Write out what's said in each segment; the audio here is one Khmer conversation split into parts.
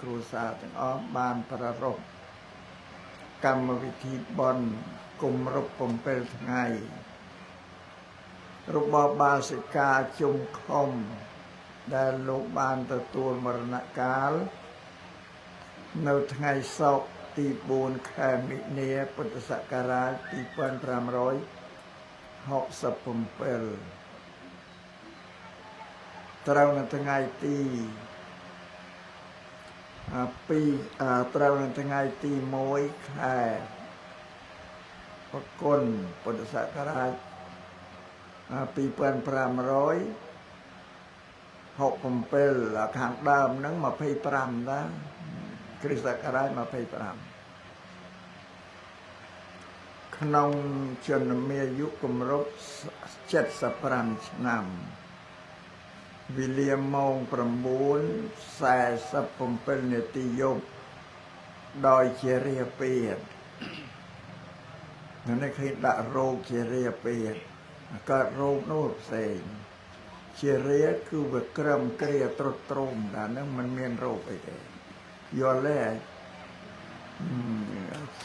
ครูสาទាំងអស់បានប្រារព្ធកម្មវិធីបុណ្យគម្រប់7ថ្ងៃរបស់បាសិកាជុំខំដែលលោកបានទទួលមរណកាលនៅថ្ងៃសុក្រទី4ខែមិនិនាពុទ្ធសករាជ2567ត្រូវនៅថ្ងៃទីត្រូវនៅថ្ងៃទី1ខែបកុនពុទ្ធសករាជ2567ខាងដើមហ្នឹង25ដែរគ្រិស្តសករាជ25ក្នុងជនមាយុគម្រប់75ឆ្នាំវេលាម៉ោង 9:47 នាទីយប់ដោយជារាពេតនេះឃើញដាក់រោគជារាពេតកើតរោគនោះផ្សេងជារាគឺវាក្រឹមគ្រាត្រុតត្រោមដល់ហ្នឹងมันមានរោគអីទេយល់ទេ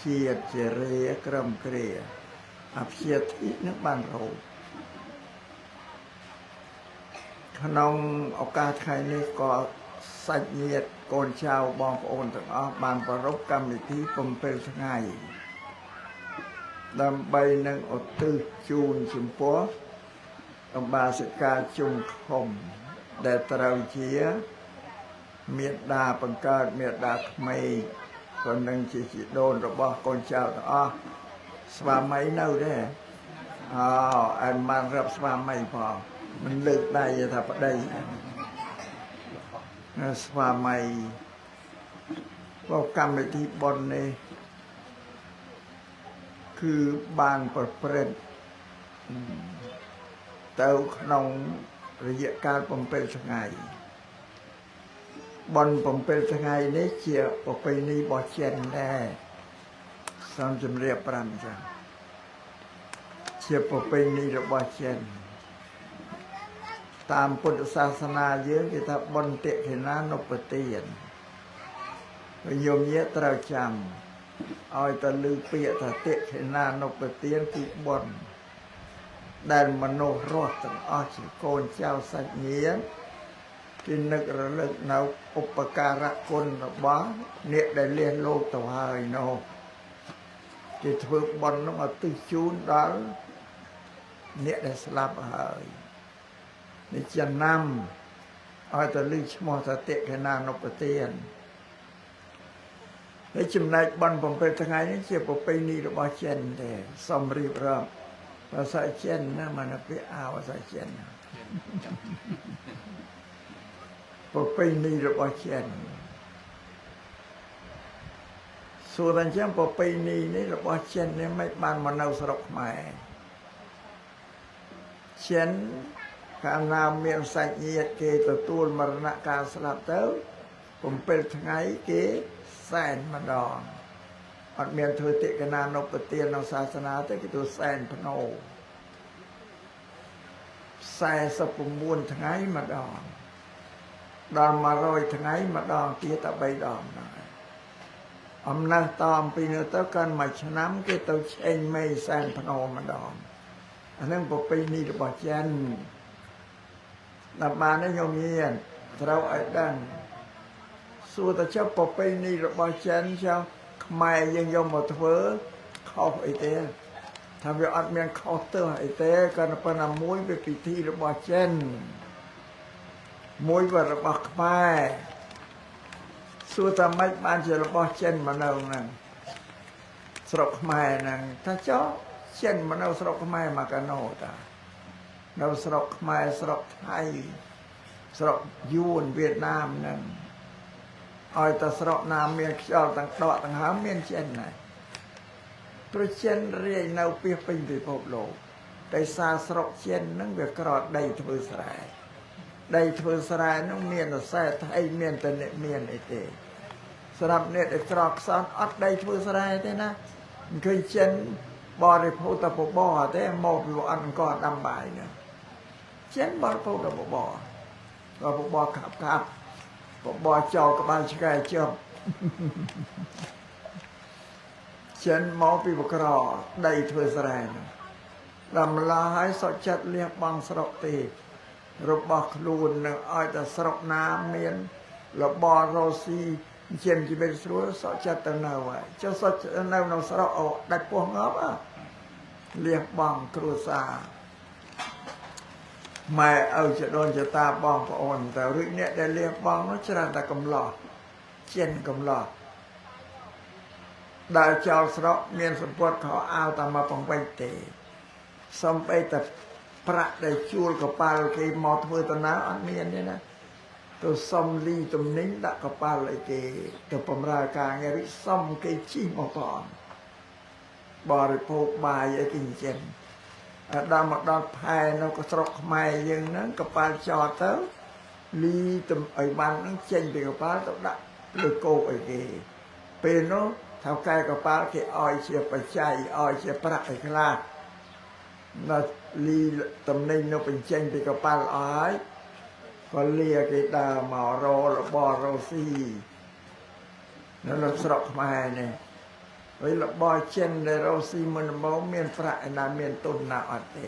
ជាតិជារាក្រឹមគ្រាអព្យាធិនឹងបានរោគក្នុងឱកាសថ្ងៃនេះក៏សាច់ញាតិកូនចៅបងប្អូនទាំងអស់បានប្រារព្ធកម្មវិធី7ថ្ងៃដើម្បីនឹងឧទ្ទិសជូនចំពោះអំបាសិកាជុំខំដែលត្រូវជាមេដាបង្កើតមេដាក្មេងក៏នឹងជាជីដូនរបស់កូនចៅទាំងអស់ស្វាមីនៅទេអែមបានរាប់ស្វាមីផងមិនលើកដៃថាប្តីស្វាមីមកកម្មវិធីបុណ្យនេះគឺបានប្រព្រឹត្តទៅក្នុងរយៈកាល7ថ្ងៃបុណ្យ7ថ្ងៃនេះជាប្រពៃណីរបស់ចិនដែរសូមជម្រាប5ចា៎ជាប្រពៃណីរបស់ចិនតាមពុទ្ធសាសនាយើងគេថាបុណ្យតិខិណានុបទានញោមញាត្រូវចាំឲ្យតឮពាក្យថាតិខិណានុបទានគឺបុណ្យដែលមនុស្សរស់ទាំងអស់ជាកូនចៅសាច់ញាតិគេនឹករលឹកនៅឧបការៈគុណរបស់អ្នកដែលលះលោកទៅហើយនោះគេធ្វើបុណ្យនោះឲ្យទិសជូនដល់អ្នកដែលស្លាប់ហើយនេះចំណាំឲ្យទៅលើឈ្មោះថាតិខិណានុបទានហើយចំណែកបុណ្យ7ថ្ងៃនេះជាប្រពៃណីរបស់ចិនទេសូមរៀបរាប់ភាសាចិនណាមិនពាក្យភាសាចិនប្រពៃណីរបស់ចិនសួរតែចឹងប្រពៃណីនេះរបស់ចិននេះមិនបានមកនៅស្រុកខ្មែរចិនកាលណាមានសាច់ញាតិគេទទួលមរណកាលស្លាប់ទៅ7ថ្ងៃគេសែនម្ដងអត់មានធ្វើតិកណានុបទានក្នុងសាសនាទេគេធ្វើសែនភ្នោ49ថ្ងៃម្ដងដល់100ថ្ងៃម្ដងទៀតតែ3ដងដែរអំណះតអំពីនោះទៅកាន់មួយឆ្នាំគេទៅឆេញមេសែនភ្នោម្ដងអានឹងប្រពៃណីរបស់ចិនដល់បាននេះញោមញាតិត្រូវឲ្យដឹងសួរតែចុះប្រពៃណីរបស់ចិនចុះខ្មែរយើងយកមកធ្វើខុសអីទេថាវាអត់មានខុសទៅអីទេក៏ប៉ុន្តែមួយវាពិធីរបស់ចិនមួយវារបស់ខ្មែរសួរថាម៉េចបានជារបស់ចិនមកនៅហ្នឹងស្រុកខ្មែរហ្នឹងថាចុះចិនមកនៅស្រុកខ្មែរមកកាណូតានៅស្រុកខ្មែរស្រុកថៃស្រុកយួនវៀតណាមហ្នឹងឲ្យតែស្រុកណាមានខ្យល់ទាំងដកទាំងហើមមានចិនដែរព្រោះចិនរាយនៅពាសពេញពិភពលោកតែសារស្រុកចិនហ្នឹងវាក្រដីធ្វើស្រែដីធ្វើស្រែហ្នឹងមានតែស្រែថៃមានតែអ្នកមានអីទេសម្រាប់អ្នកដែលក្រខ្សត់អត់ដីធ្វើស្រែទេណាមិនឃើញចិនបរិភោគតែបបរទេមកពីអត់អង្គដាំបាយណាចិនបរិភោគតែបបរក៏បបរខាប់ បបចោលក្បាលឆ្កែជាប់ចិនមកពីបក្រដីធ្វើស្រែដល់ម្ល៉េះហើយសុខចិត្តលះបង់ស្រុកទេរបស់ខ្លួននឹងឲ្យតែស្រុកណាមានរបររស់ស៊ីជាជីវិតស្រួលសុខចិត្តទៅនៅហើយចុះសុខនៅក្នុងស្រុកដាច់ពោះងាប់លះបង់គ្រួសារម៉ែឪចដូនចតាបងប្អូនទៅរួចអ្នកដែលលះបង់នោះច្រើនតែកំឡោះចិនកំឡោះដែលចោលស្រុកមានសម្ពត់ខោអាវតែមកបង្វិចទេសំបីតែប្រាក់ដែលជួលកប៉ាល់គេមកធ្វើដំណើរអត់មានទេណាទៅសុំលីទំនិញដាក់កប៉ាល់ឲ្យគេទៅបម្រើការងាររិះសុំគេជិះមកផងបរិភោគបាយឲ្យគេចិនដល់មកដល់ផែនៅស្រុកខ្មែរយើងហ្នឹងកប៉ាល់ចតទៅលីទំឲ្យបានហ្នឹងចេញពីកប៉ាល់ទៅដាក់លើគោកឲ្យគេពេលនោះថៅកែកប៉ាល់គេឲ្យជាបច្ច័យឲ្យជាប្រាក់ឲ្យខ្លះដល់លីតំណែងនៅបញ្ចេញពីកប៉ាល់អស់ហើយក៏លាគេដើរមកររបស់រស៊ីនៅលើស្រុកខ្មែរនេះហើយរបស់ចិនដែលរស៊ីមិនមកមានប្រាក់ឯណាមានទុនណាអត់ទេ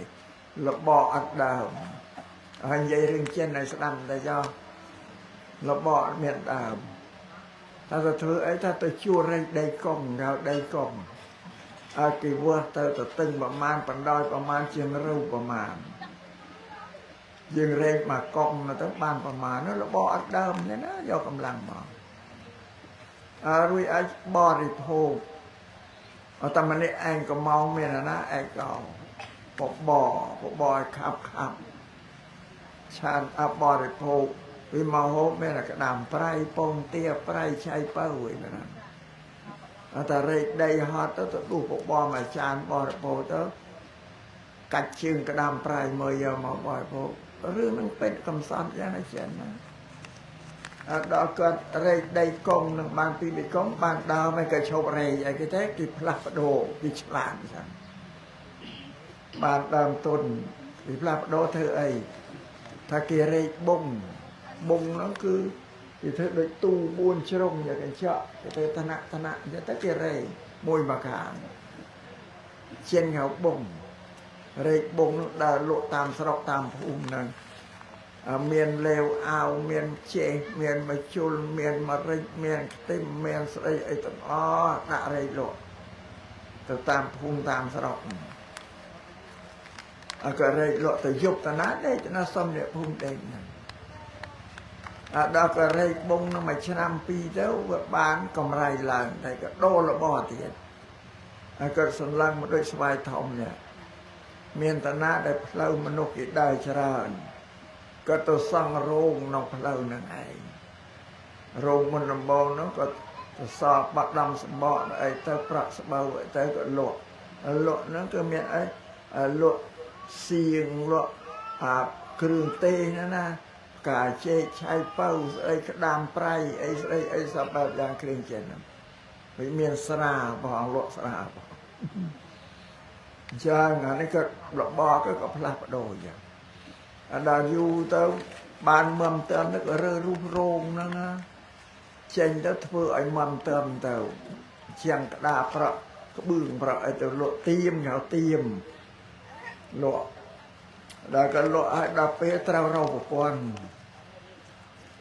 របស់អត់ដើមហើយនិយាយរឿងចិនឲ្យស្ដាប់តែចោលរបស់អត់មានដើមតែទៅធ្វើអីថាទៅជួរែកដីកុំកៅដីកុំឲ្យគេវាស់ទៅទិញប្រមាណបណ្ដោយប្រមាណជាងរូបប្រមាណយើងរែកមកកុំទៅបានប្រមាណនោះរបស់អត់ដើមទេណាយកកម្លាំងមករួចអាចបរិភោគអត់តែម្នាក់ឯងក៏មកមានណាឯងក៏បបឲ្យខាប់ឆានអបរិភោគពីមកហូបមានតែក្តាមប្រៃពងទាប្រៃឆៃបើវិញណាអត់តែរែកដីហត់ទៅដួសបបមកចានបរិភោគទៅកាច់ជើងក្តាមប្រៃមើលយកមកបរិភោគរឿងនឹងពេទ្យកំសត់យ៉ាងណាចិនណាដល់គាត់រែកដីកុំនឹងបានពីដីកុំបានដើមហើយក៏ឈប់រែកអីគេទេគេផ្លាស់ប្ដូរគេឆ្លាតចឹងបានដើមទុនគេផ្លាស់ប្ដូរធ្វើអីថាគេរែកបុងហ្នឹងគឺគេធ្វើដូចទូ4ជ្រុងយ៉ាងកញ្ចក់គេធ្វើឋានៈអញ្ចឹងទៅគេរែកមួយមកខាងចិនហៅបុងរែកបុងនោះដើរលក់តាមស្រុកតាមភូមិហ្នឹងមានលេវអាវមានចេះមានមជុលមានមរិចមានខ្ទឹមមានស្អីអីទាំងអស់ដាក់រែកលក់ទៅតាមភូមិតាមស្រុកក៏រែកលក់ទៅយប់តាណាដេកណាសុំអ្នកភូមិដេកហ្នឹងដល់ក៏រែកបុងនឹងមួយឆ្នាំពីរទៅវាបានកម្រៃឡើងតែក៏ដូររបស់ទៀតហើយក៏សម្លឹងមកដូចស្វាយធំនេះមានតាណាដែលផ្លូវមនុស្សគេដើរច្រើនក៏ទៅសង់រោងក្នុងផ្លូវនឹងឯងរោងមុនដំបូងនោះក៏ទៅសល់បាត់ដំសម្បកអីទៅប្រាក់ស្បូវទៅក៏លក់ហ្នឹងគឺមានអីលក់សៀងលក់គ្រឿងទេសណាកាចេកឆៃបើស្អីក្តាមប្រៃអីស្អីសពបែបយ៉ាងគ្រឿងចិនហ្នឹងវាមានស្រាបងលក់ស្រាបងចឹងអានេះក៏របស់ក៏ផ្លាស់ប្ដូរយ៉ាងដល់យូរទៅបានមមតើនឹករើរូបរោងហ្នឹងណាចេញទៅធ្វើឲ្យមមតើទៅជាងក្តារប្រក់ក្បឿងប្រក់ឲ្យទៅលក់ទៀមហៅទៀមលក់ដល់ក៏លក់ឲ្យដល់ពេលត្រូវរកប្រព័ន្ធ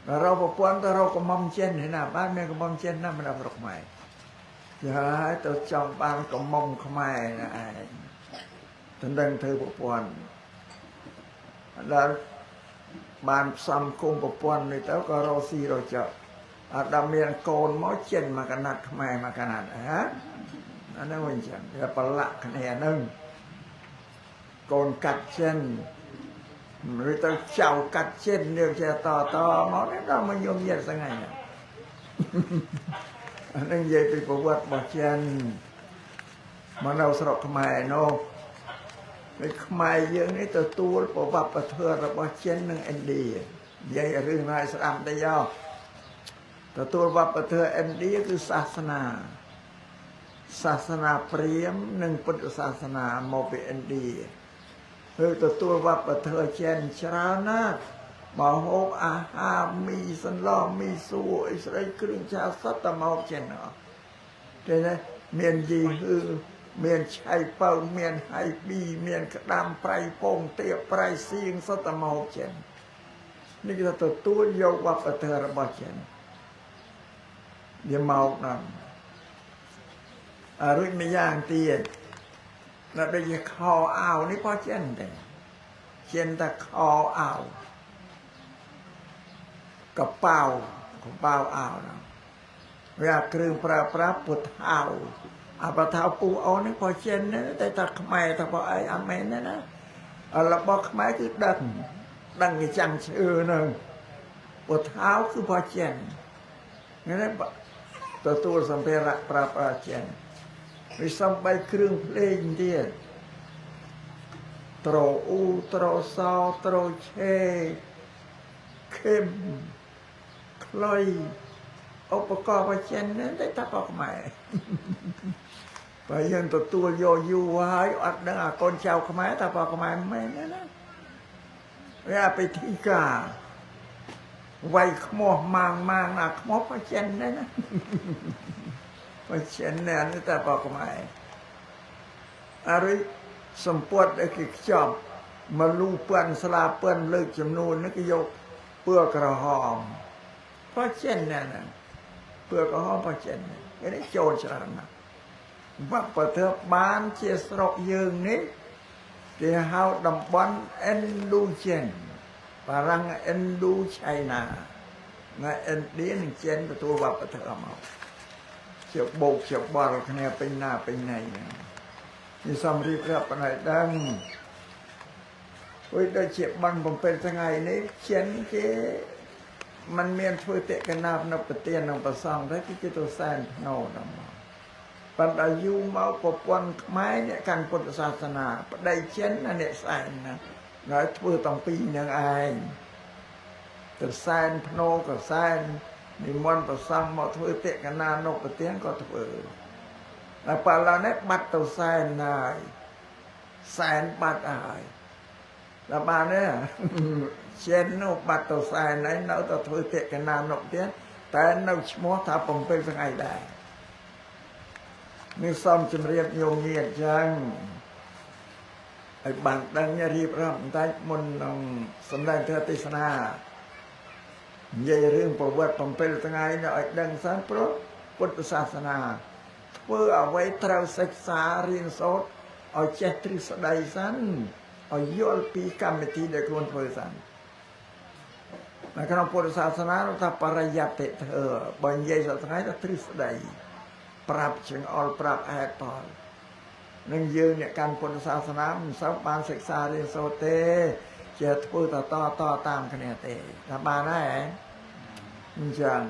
ដល់រកប្រព័ន្ធទៅរកកំមចិនណាបានមានកំមចិនណាមិនដល់ស្រុកខ្មែរយ៉ាឲ្យទៅចង់បានកំមខ្មែរណាឯងទៅដឹងធ្វើប្រព័ន្ធដល់បានផ្សំគុំប្រព័ន្ធនេះទៅក៏រកស៊ីរកចោអត់ដល់មានកូនមកចិនមកកណាត់ខ្មែរមកកណាត់ហ៎អាហ្នឹងវិញចឹងវាប្រឡាក់គ្នាហ្នឹងកូនកាត់ចិនឬទៅចៅកាត់ចិននេះជាតមកនេះដល់មកយំយាស្ងៃអាហ្នឹងនិយាយពីប្រវត្តិរបស់ចិនមកនៅស្រុកខ្មែរនោះហើយខ្មែរយើងនេះទទួលប្រវត្តិធម៌របស់ចិននិងឥណ្ឌានិយាយរឿងណាស្ដាប់ទៅយកទទួលវប្បធម៌ឥណ្ឌាគឺសាសនាព្រាហ្មណ៍និងពុទ្ធសាសនាមកពីឥណ្ឌាហើយទទួលវប្បធម៌ចិនច្រើនណាស់ mà hộp ha mì sân lo mì xua ấy sẽ kêu cha sắp tầm hộp trên nó thế này miền gì hư miền chạy bầu miền hay bì miền đam prai pong tiệp prai xiên sắp tầm hộp trênนี่ก็ตัวตัวโยกว่าประเทศระบาดเช่นเดี๋ยวเมาหนังรุ่ยไม่ย่างเตียนแล้วได้ยินคออ่าวนี่พอเช่นเดียเช่นแต่คออ่าวกับเป่าของเป่าอ่าวนะเวลาเครื่องปลาปุถอ่าวปลาเท้าปูเอานี่พอเช่นนะแต่ถ้าขมายถ้าพอไอ้อเมนนะนะเราบอกขมายคือดังcái chẳng chữ nữa bộ tháo cứ bao chèn nghe đấy tôi xong về rạc pra chèn vì xong bay kêu lên đi trổ u trổ sao trổ chê khem khơi ốc bà co bao chèn đấy ta bọc mày bây giờ tôi vô du hai ọt đang con chào khám máy ta bọc mày mày nữa đóเวลาไปที่กาไว้ขโมยมางนะขโมยพระเจนได้นะพระเจนเนี่ยนี่แต่บอกไม่อะไรสมปวดไอ้กิจอบมาลูเปื่อนสลาเปื่อนเลิกจำนวนนึกยกเปลือกกระหอมพระเจนเนี่ยนะเปลือกกระหอมพระเจนไอ้นี่โจรฉลาดนะว่าประเทศบ้านเชียสระยืงนี้thì hao đầm bắn Indochen và răng Indochina ngay Indian chen của tôi vào cái thợ màu chụp bột chụp bò rồi cái này bên này như xong đi ra bên này đang với đây chụp bắn bằng bên thằng này đấy chen cáiมันmiền phơi tệ cái nào nó bật tiền nó bật xong đấy cái tôi san nổ đóปัจจุบันมาปกป้องไม้เนี่ยการพุทธศาสนาได้เช่นนั่นเนี่ยใส่นะน้อยทั่วต้องปีอย่างไอ้แต่แซนพโนกับแซนนิมนต์ประสังมาทั่วเตะกันนานกประเตียงก็ทั่วแต่ปาเราเนี่ยบัดตัวแซนนายแซนบัดไอ้แล้วมาเนี่ยเช่นนกบัดตัวแซนไหนเราตัวทั่วเตะกันนานกเตียงแต่เราชมถ้าผมเป็นสังไงได้นี่ซ้ำจำเรียบโยมเงียบจังไอ้บังดังเนี่ยรีบร้องใต้มนลงสำแดงเทติสนาใหญ่เรื่องประวัติผมเป็นยังไงเนี่ยไอ้ดังสันเพราะพุทธศาสนาเพื่อเอาไว้เท่าศึกษาเรียนสดเอาเจตริสไดสันเอาโยลปีกรรมวิธีเด็กคนเพื่อสันในขณะพุทธศาสนาเราทำปริยัติเธอบรรยายศาสนาจะตริสไดปรับเชิงอลปรับแอดปอลนั่งยืนเนี่ยการพุทธศาสนาสาวบานศึกษาเรียนโซเตเจ้าพูดต่อตามกันเนี่ยเตะทำมาได้จัง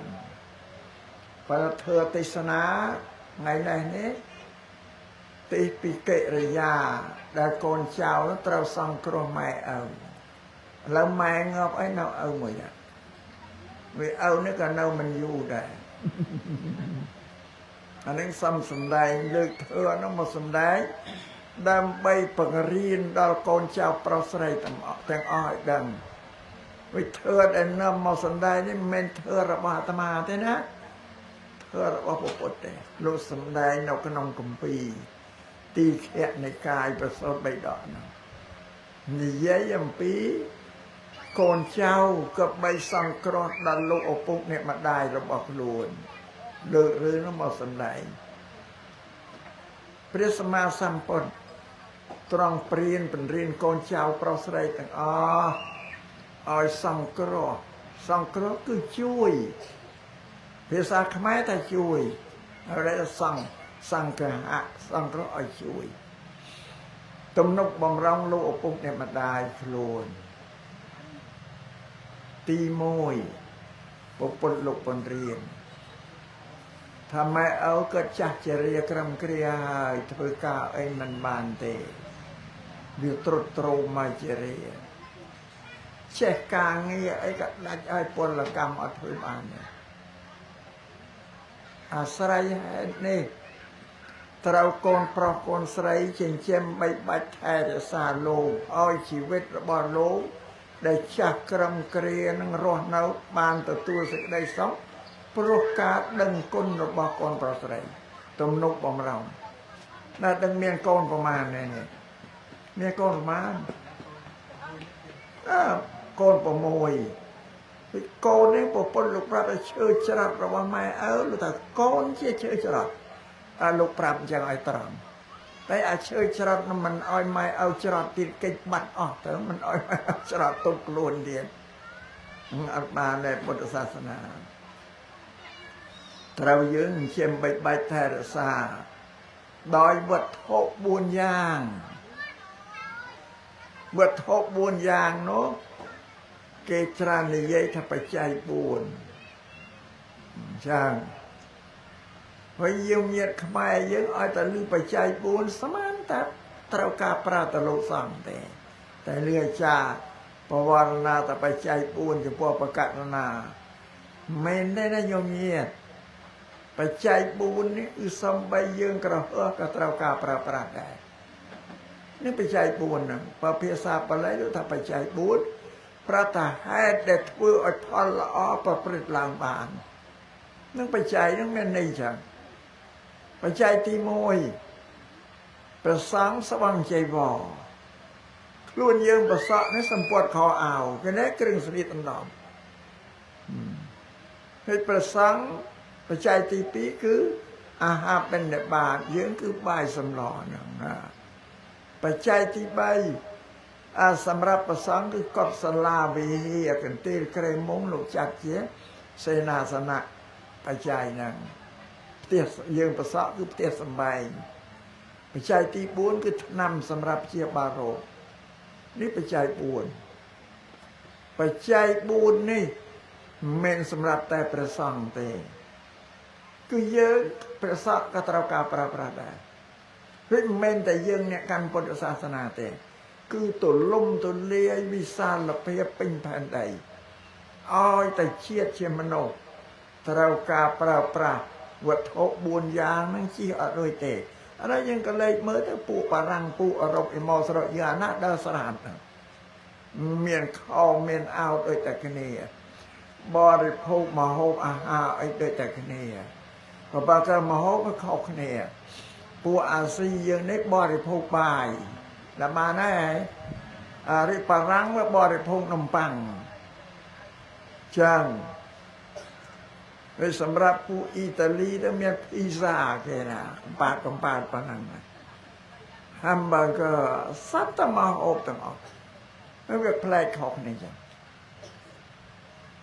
ประเทศติสนาไงไหนนี้ติปิเกริยาได้โกนเจ้าแล้วเราสังครไม่เอาแล้วแมงเอาไอ้เราเอาหมดอ่ะvìเอาเนี่ยก็เรามันอยู่ได้อันนี้ซ้ำสำได้เลือกเธอน้องมาสำได้ดำใบปังรีนดาวโกนเจ้าปราศัยแต่งอ้อยดังวิเธอได้นำมาสำได้นี่เมนเธอระบาดมาเท่นะเธอระบาดปวดแต่ลูกสำได้นกขนมกุมปีตีแค่ในกายประสบใบดอกนะนี่เยี่ยมปีโกนเจ้ากับใบสังกรอดดันลูกอปุกเนี่ยมาได้ระบาดล้วนเลือกเรื่องน้ำมันสำได้พระสมมาสัมปนตรองเปลี่ยนเป็นเรียนโกนเจ้าปราศัยต่างเอาสังกรอคือช่วยภาษาขมายแต่ช่วยอะไรสังกระหะสังกรอช่วยตมนกบำรองโลกปุกเนี่ยมาได้โคลนตีมวยปปนลูกปนเรียนทำไมเอาก็จักจะเรียกรำเกลียเธอกาไอ้มันบานเตเดี๋ยวตรมาเจริญเช็คกางเงี้ยไอ้ก็ได้ไอ้ปนละกรรมอัฐิบานเนี่ยอาศัยนี่เราโกนปลอกโกนใส่เชี่ยมใบบัดแทนสาโลอ้อยชีวิตระบาดโล ដែលចាស់ក្រំគ្រានឹងរស់នៅបានទទួលសេចក្តីសុខព្រោះការដឹងគុណរបស់កូនប្រុសស្រីទំនុកបំរុងដែលដឹងមានកូនប្រមាណនេះមានកូនប្រមាណកូន6កូននេះប្រពន្ធលោកប្រាប់ឲ្យឈើច្រត់របស់ម៉ែឪលោកថាកូនជាឈើច្រត់លោកប្រាប់អញ្ចឹងឲ្យត្រង់តែអាឈើច្រត់នឹងមិនឲ្យម៉ែឪច្រត់ទៀតកិច្ចបាត់អស់ទៅមិនឲ្យម៉ែឪច្រត់ទុកខ្លួនទៀតអត់បានទេពុទ្ធសាសនាត្រូវយើងជាបិចបាច់ថែរក្សាដោយវត្ថុ4យ៉ាងវត្ថុ4យ៉ាងនោះគេច្រើននិយាយថាបច្ច័យ4ចា៎ហើយយើងញាតិខ្មែរយើងឲ្យតែលឺបច្ច័យ4ស្មានតែត្រូវការប្រើទៅលោកសង្ឃទេតែលឺអាចារ្យបវរណាតែបច្ច័យ4ចំពោះបកករណាមិនទេណាញោមញាតិបច្ច័យ4នេះគឺសំបីយើងក្រហមក៏ត្រូវការប្រើប្រាស់ដែរនេះបច្ច័យ4ហ្នឹងបើភាសាបាលីគេថាបច្ច័យ4ប្រតាហេតុដែលធ្វើឲ្យផលល្អប្រព្រឹត្តឡើងបាននឹងបច្ច័យហ្នឹងមានន័យចឹងបច្ច័យទី1ព្រះសង្ឃស្បង់ចៃវរខ្លួនយើងប្រសក់នេះសម្ពុតខោអាវគេនេះគ្រឿងស្លៀកដណ្ដប់ហើយព្រះសង្ឃបច្ច័យទី2គឺអាហារបិណ្ឌបាតយើងគឺបាយសម្លហ្នឹងណាបច្ច័យទី3សម្រាប់ព្រះសង្ឃគឺកុដិសាលាវិហារកន្ទេលក្រែងមុំលោកចាត់ជាសេនាសនៈបច្ច័យហ្នឹងផ្ទះយើងប្រសក់គឺផ្ទះសម្បែងបច្ច័យទី4គឺថ្នាំសម្រាប់ជាបារោគនេះបច្ច័យ4បច្ច័យ4នេះមិនសម្រាប់តែព្រះសង្ឃទេគឺយើងព្រះសង្ឃក៏ត្រូវការប្រើប្រាស់ដែរព្រោះមិនមែនតែយើងអ្នកកាន់ពុទ្ធសាសនាទេគឺទូលំទូលាយវិសាលភាពពេញផែនដីឲ្យតែជាតិជាមនុស្សត្រូវការប្រើប្រាស់វត្ថុ4យ៉ាងហ្នឹងជិះអត់រួចទេឥឡូវយើងក៏លេខមើលទៅពួកបារាំងពួកអឺរ៉ុបអ៊ីម៉ូស្រកយើងអាណាដើរស្រាតមានខោមានអាវដូចតែគ្នាបរិភោគមហូបអាហារអីដូចតែគ្នាក៏បើតែមហូបក៏ខុសគ្នាពួកអាស៊ីយើងនេះបរិភោគបាយតែបានហើយរិបារាំងបរិភោគនំប៉័ងចឹងហើយសម្រាប់ពួកអ៊ីតាលីទៅមានភីហ្សាគេណាកំប៉ាតប៉ុណ្ណឹង hamburger សត្វតែមកអូបទាំងអស់ហើយវាប្លែកខុសគ្នាចឹង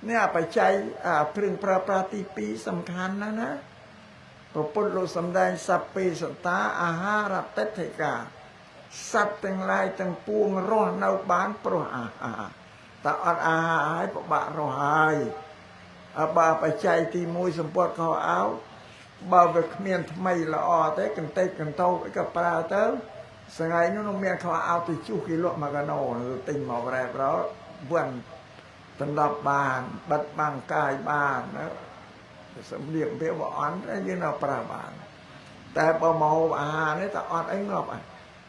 នេះបច្ច័យគ្រឿងប្រើប្រាស់ទី2សំខាន់ណាស់ណាព្រះពុទ្ធលោកសម្ដែងសព្ពេសតាអាហារតិដ្ឋិកាសត្វទាំងឡាយទាំងពួងរស់នៅបានព្រោះអាហារតែអត់អាហារហើយពិបាករស់ហើយបើបច្ច័យទី1សម្ពុតខោអាវបើវាគ្មានថ្មីល្អទេកន្តិចកន្តោក៏ប្រើទៅស្ងៃនោះនឹងមានខោអាវទៅជុះគេលក់មកកាណូទិញមករ៉ែប្រោវាន់ដណ្ដប់បានបិទបាំងកាយបានណាសម្លៀកវាបអន់យើងនៅប្រើបានតែបើមកអាហារនេះតែអត់អីងាប់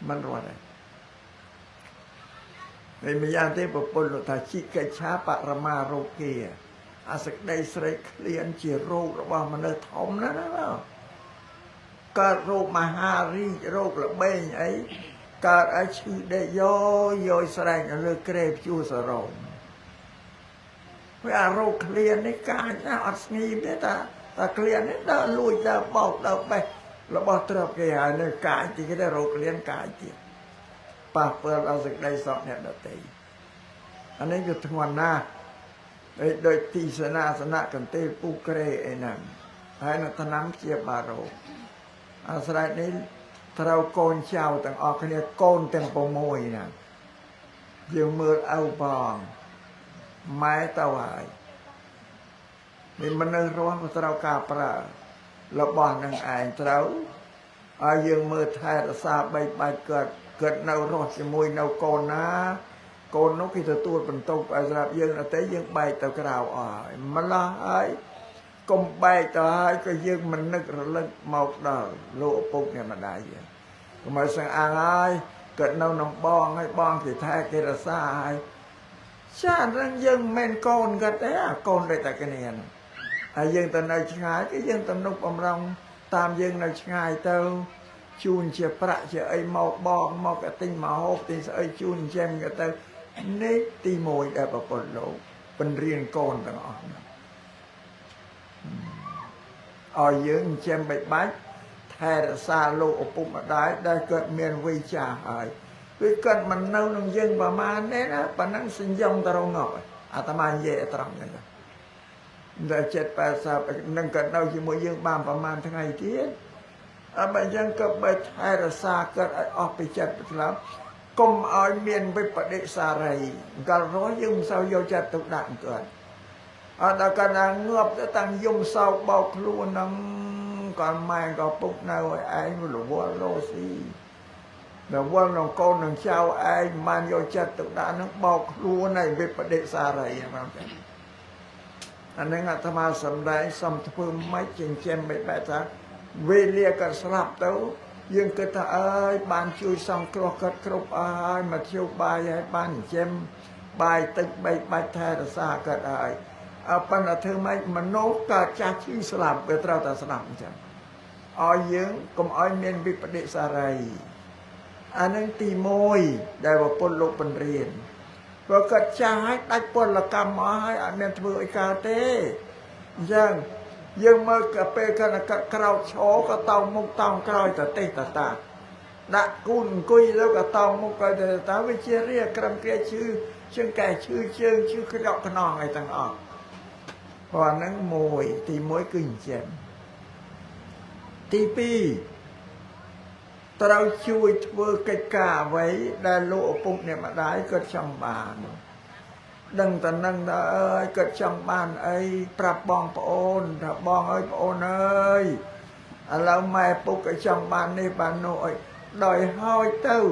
មិនរត់ទេហើយម្យ៉ាងទេប្រពន្ធលោកថាជីកិច្ឆាបរមារោគាអាសក្តីស្រេកឃ្លានជារោគរបស់មនុស្សធំណាស់ណាកើតរោគមហារីករោគល្បែងអីកើតឲ្យឈឺដេកយោយស្រែកលើក្រែព្យួរសរោមវាអារោគឃ្លាននេះកាចណាស់អត់ស្ងៀមទេតាឃ្លាននេះដើរលួចដើរបោកដើរបេះរបស់ទ្រព្យគេហើយនៅកាចទីគេរោគឃ្លានកាចទៀតប៉ះពាល់ដល់សេចក្តីសុខអ្នកដទៃអានេះវាធ្ងន់ណាស់ដោយទីសនាសនៈកន្ទេលពូក្រែអីហ្នឹងហើយនៅថ្នាំជាបារោគអាស្រ័យនេះត្រូវកូនចៅទាំងអស់គ្នាកូនទាំង6ណាយើងមើលឪបងម៉ែទៅហើយមានមនុស្សរស់ក៏ត្រូវការប្រើរបស់នឹងឯងត្រូវឲ្យយើងមើលថែរក្សាបីបាច់គាត់នៅរស់ជាមួយនៅកូនណាកូននោះគេទទួលបន្ទុកឲ្យសម្រាប់យើងអត់ទេយើងបែកទៅក្រៅអស់ហើយម្ល៉េះហើយកុំបែកទៅហើយក៏យើងមិននឹករលឹកមកដល់លោកឪពុកអ្នកម្ដាយយើងកុំឲ្យសឹងអាងហើយគាត់នៅក្នុងបងហើយបងគេថែគេរក្សាហើយ ชาตินั้นยังแม่นโกนกันแต่โกนได้แต่กันเนียนยังแต่ในชายก็ยังตำนุกอมรองตามยังในชายเต้าชูนเชียประเชียไอหมอกบอกหมอกกระติงหมาหกติงไอชูนเชมกระเต้านี่ตีมวยได้ประปนโลเป็นเรียนโกนต่างอ่อนยังเชมใบไม้แทนซาโลอปุมาได้เกิดเมียนวิจาหายวิเกิดมันเน่าหนึ่งยังประมาณนี้นะปนังสิญญงตรงหน่อยอาตมาเย่ตรงนี้นะได้7-8นั่งกันเน่าที่มวยยังบางประมาณทั้งไงที่บางยังก็ไปแทนซาเกิดออกไปจัดไปแล้วกลมเอาเมียนไปประเดสาไรกัลร้อยยุ่งเศร้าโยจัดตุกด่างเกิดแต่การเงือบจะตั้งยุ่งเศร้าเบาครูนังก่อนไม่ก็ปุ๊บนาไอ้ไม่รู้ว่าโลซีแต่ว่าน้องโกน้องเจ้าไอ้มันโยจัดตุกด่างนังเบาครูในไปประเดสาไรนะครับอันนั้นอาตมาสำได้สมทพูไม่เจงเจมไปแบบนั้นเวเลียกันสลับเต้ายังก็ถ้าบ้านช่วยส่งครอบครัวมาเที่ยวบายให้บ้านเจมบายตึกใบแทนซาก็ได้ปัญหาเธอไม่มันโนกาจะชื่อสลับไปเท่าแต่สลับจังยังก็อ้อยเมียนบิปเดสอะไรอันนั้นตีมวยได้ว่าปนโลกปนเรียนเพราะกระจายได้ปนละกรรมมาให้อันนั้นถือไอกาเต้ยังเมื่อกระเปกันกระเราโชก็เตามุกเตากระแต่เตะตาดักกุนกุยแล้วก็เตามุกกระแต่ตาวิเชียเรียกกรำเกลียชื่อแก่ชื่อกระดอกขนองไอ้ต่างออกเพราะนั้นมวยตีมวยกึ่งเจมตีปีเราช่วยเวอร์กิจการไว้ได้โลปุกเนี่ยมาได้ก็ช่างบานดังแต่นั่งได้เกิดช่างบ้านไอ้ปรับบองปโอนถ้าบองไอ้ปโอนเอ้ยเราไม่ปุ๊กไอ้ช่างบ้านนี่บ้านโน้ยดอยห้อยเต้า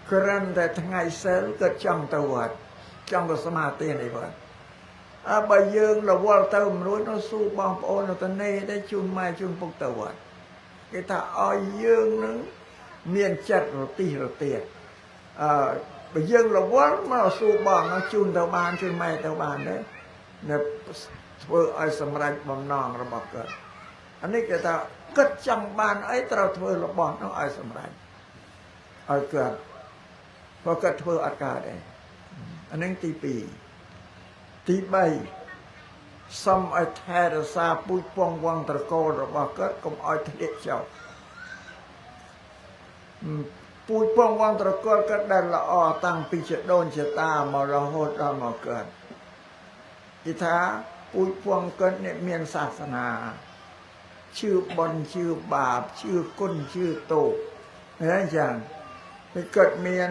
กรันแต่ทั้งไงเซลเกิดช่างตัวช่างตัวสมาธินี่บ่ใบยืงเราว่าเต้ามรู้เราสู้บองปโอนเราตอนนี้ได้ชุนไม่ชุนปุกตัวไอ้ถ้าอ้อยยืงนึงเมียนจัดเราตีเราเตียbây giờ là vốn mà su bòn nó chun tàu ban chun mai tàu ban đấy nè vừa ai sầm rạch bầm nòng rồi bọc cỡ anh ấy kể ta cất trong ban ấy tao vừa là bòn nó ai sầm rạch ai cỡ và cất vừa ăn cả đấy anh ấy tí bay xong ai thay ra xa bụi quăng quăng tao cô rồi bọc cỡ cũng ai thay chàoปุยปองวังตะกอก็ได้ละอตั้งปีเจโดนเจตามาละโหดเรามาเกิดอิทาปุยปองเกิดเนี่ยเมียนศาสนาชื่อบนชื่อบาปชื่อก้นชื่อโตนั่นอย่างไปเกิดเมียน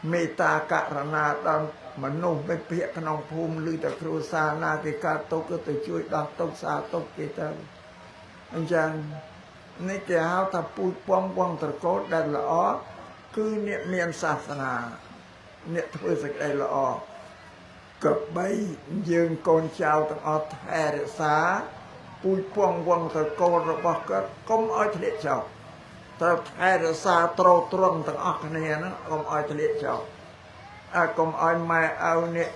เมตาการณาตอนมนุษย์ไม่เพียขนองภูมิหรือแต่ครูสานาติกาตกก็จะช่วยดักตกสาตกกิตานั่นอย่างนี่แกเอาถ้าปุยปองวังตะโกดได้ละอ้อคือเนี่ยเมียนศาสนาเนี่ยเพื่อสักได้ละอ้อกับใบยืนโกนเจ้าต้องเอาแทรสาปุยปองวังตะโกดระบอกก็ก้มอ้อยทะเลเจ้าแต่แทรสาโตรตรงต้องออกเนี่ยนะก้มอ้อยทะเลเจ้าก้มอ้อยมาเอาเนี่ย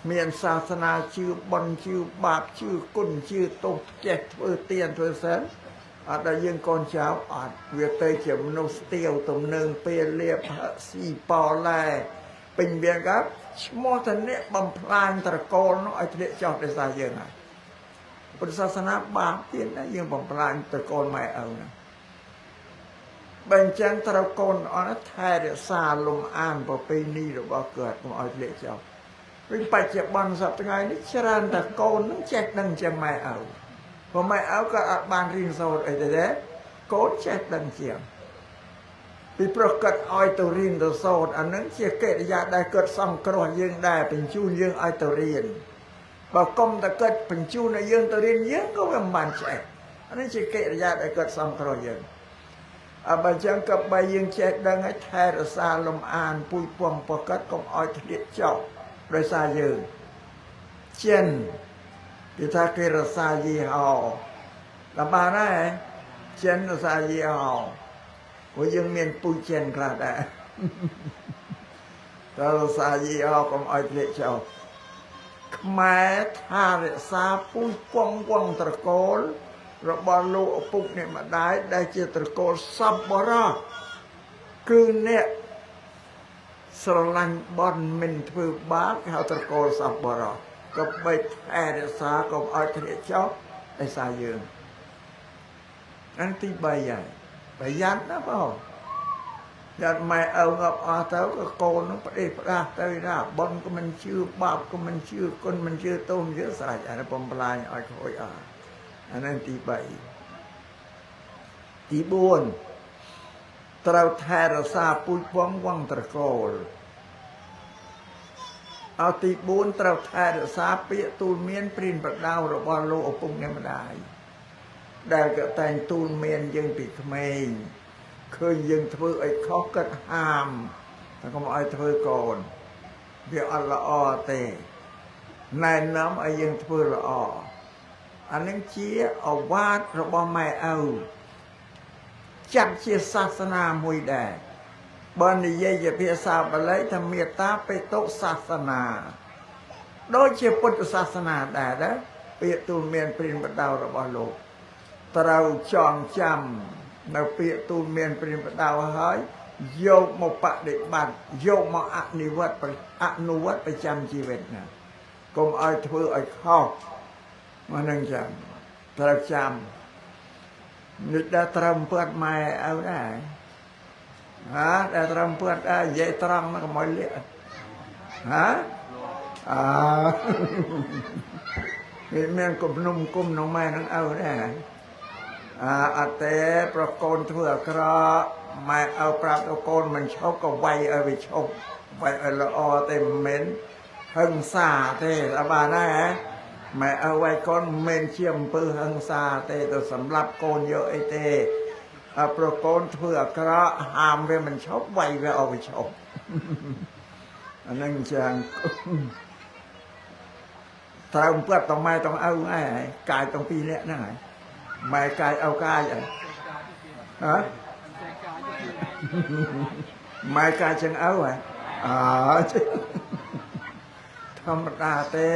เมียนศาสนาชื่อบนชื่อบาปชื่อกุนชื่อตกแจกเพื่อเตียนเพื่อแสนได้ยังก่อนเช้าเวียเตยเขียวนุสเตียวตรงเนิงเปเรียบสีปอแลเป็นเบียงครับมอทันเนี่ยบำพลางตะโกนน้องไอ้ทะเลเจ้าได้สายยังไงพุทธศาสนาบาปเตียนนะยังบำพลางตะโกนไม่เอานะบางจังตะโกนอันนั้นแท้เดือดซาลมอ่านพอไปนี่หรือว่าเกิดของไอ้ทะเลเจ้าเป็นไปเจ็บบันสับไงนี่ชรันตะโกนนั่งแจกนั่งจะไม่เอาพอไม่เอาก็บานรินโซดไอ้เด็กโคตรแช่ดังเสียงปีโปรกัดอ้อยตัวรินตัวโซดอันนั้นเชี่ยเกตยาได้เกิดซ่องกรอยยังได้เป็นชูนยังอ้อยตัวรินบอกกลมแต่เกิดเป็นชูนยังตัวรินยังก็เป็นบานแช่อันนั้นเชี่ยเกตยาได้เกิดซ่องกรอยยังบางจังกับใบยังแช่ดังให้แทรซาลมอ่านปุยปวงปกัดกลมอ้อยทะเลเจ้าโดยซายืนเช่นพิธาเกรสายีหอลำบากได้เช่นสายีหอว่ายังเมียนปุยเช่นกระได้ ដល់សាយីអកុំឲ្យភ្លេចចោលខ្មែរថារក្សាពូជពងវងត្រកូលរបស់លោកឪពុកអ្នកម្ដាយដែលជាត្រកូលសពបរោះគឺអ្នកស្រឡាញ់បន់មិនធ្វើបាបហៅត្រកូលសពបរោះក៏បីថែរក្សាកុំឲ្យធ្លាក់ចោលដោយសារយើងអានទី3ហើយប្រយ័ត្នណាបងយ៉ាត់ម៉ែឪងាប់អស់ទៅក៏កូននឹងផ្ដេសផ្ដាស់ទៅណាបន់ក៏មិនជឿបាបក៏មិនជឿគុណមិនជឿទោសជឿស្រេចអានេះបំផ្លាញឲ្យខូចអស់អានេះទី3ទី4ត្រូវថែរក្សាពូជពងវងត្រកូលអទី4ត្រូវថែរក្សាពាក្យទូលមានព្រានប្រដៅរបស់លោកឪពុកអ្នកម្ដាយដែលក៏តែងទូលមានយើងពីក្មេងឃើញយើងធ្វើអីខុសគាត់ហាមតែកុំឲ្យធ្វើកូនវាអត់ល្អទេណែនាំឲ្យយើងធ្វើល្អអានឹងជាអវាទរបស់ម៉ែឪចាត់ជាសាសនាមួយដែរបើនិយាយជាភាសាបាលីថាមេត្តាបេតុសាសនាដូចជាពុទ្ធសាសនាដែរពាក្យទូលមានព្រានប្រដៅរបស់លោកត្រូវចងចាំនៅពាក្យទូលមានព្រានប្រដៅហើយយកមកបដិបត្តិយកមកអនុវត្តប្រចាំជីវិតណាកុំឲ្យធ្វើឲ្យខុសមកនឹងចាំត្រូវចាំនេះដល់ត្រឹមពាត់ម៉ែឪដែរដែលត្រឹមពាត់និយាយត្រង់កុំឲ្យលាក់វាមានគំនុំគុំក្នុងម៉ែនឹងឪដែរអត់ទេប្រកូនធ្វើអាក្រក់ម៉ែឪប្រាប់ទៅកូនមិនឈប់ក៏វាយឲ្យវាឈប់វាយឲ្យល្អទេមិនមែនហឹង្សាទេអត់បានដែរម៉ែឪវាយកូនមិនមែនជាអំពើហឹង្សាទេទៅសម្លាប់កូនយកអីទេប្រកូនធ្វើអាក្រក់ហាមវាមិនឈប់វាយវាឲ្យវាឈប់អានឹងចឹងត្រូវពាត់តម៉ែតឪឯងកាយទាំងពីរនាក់ហ្នឹងហើយម៉ែកាយឪកាយម៉ែកាយចឹងឪហ៎ធម្មតាទេ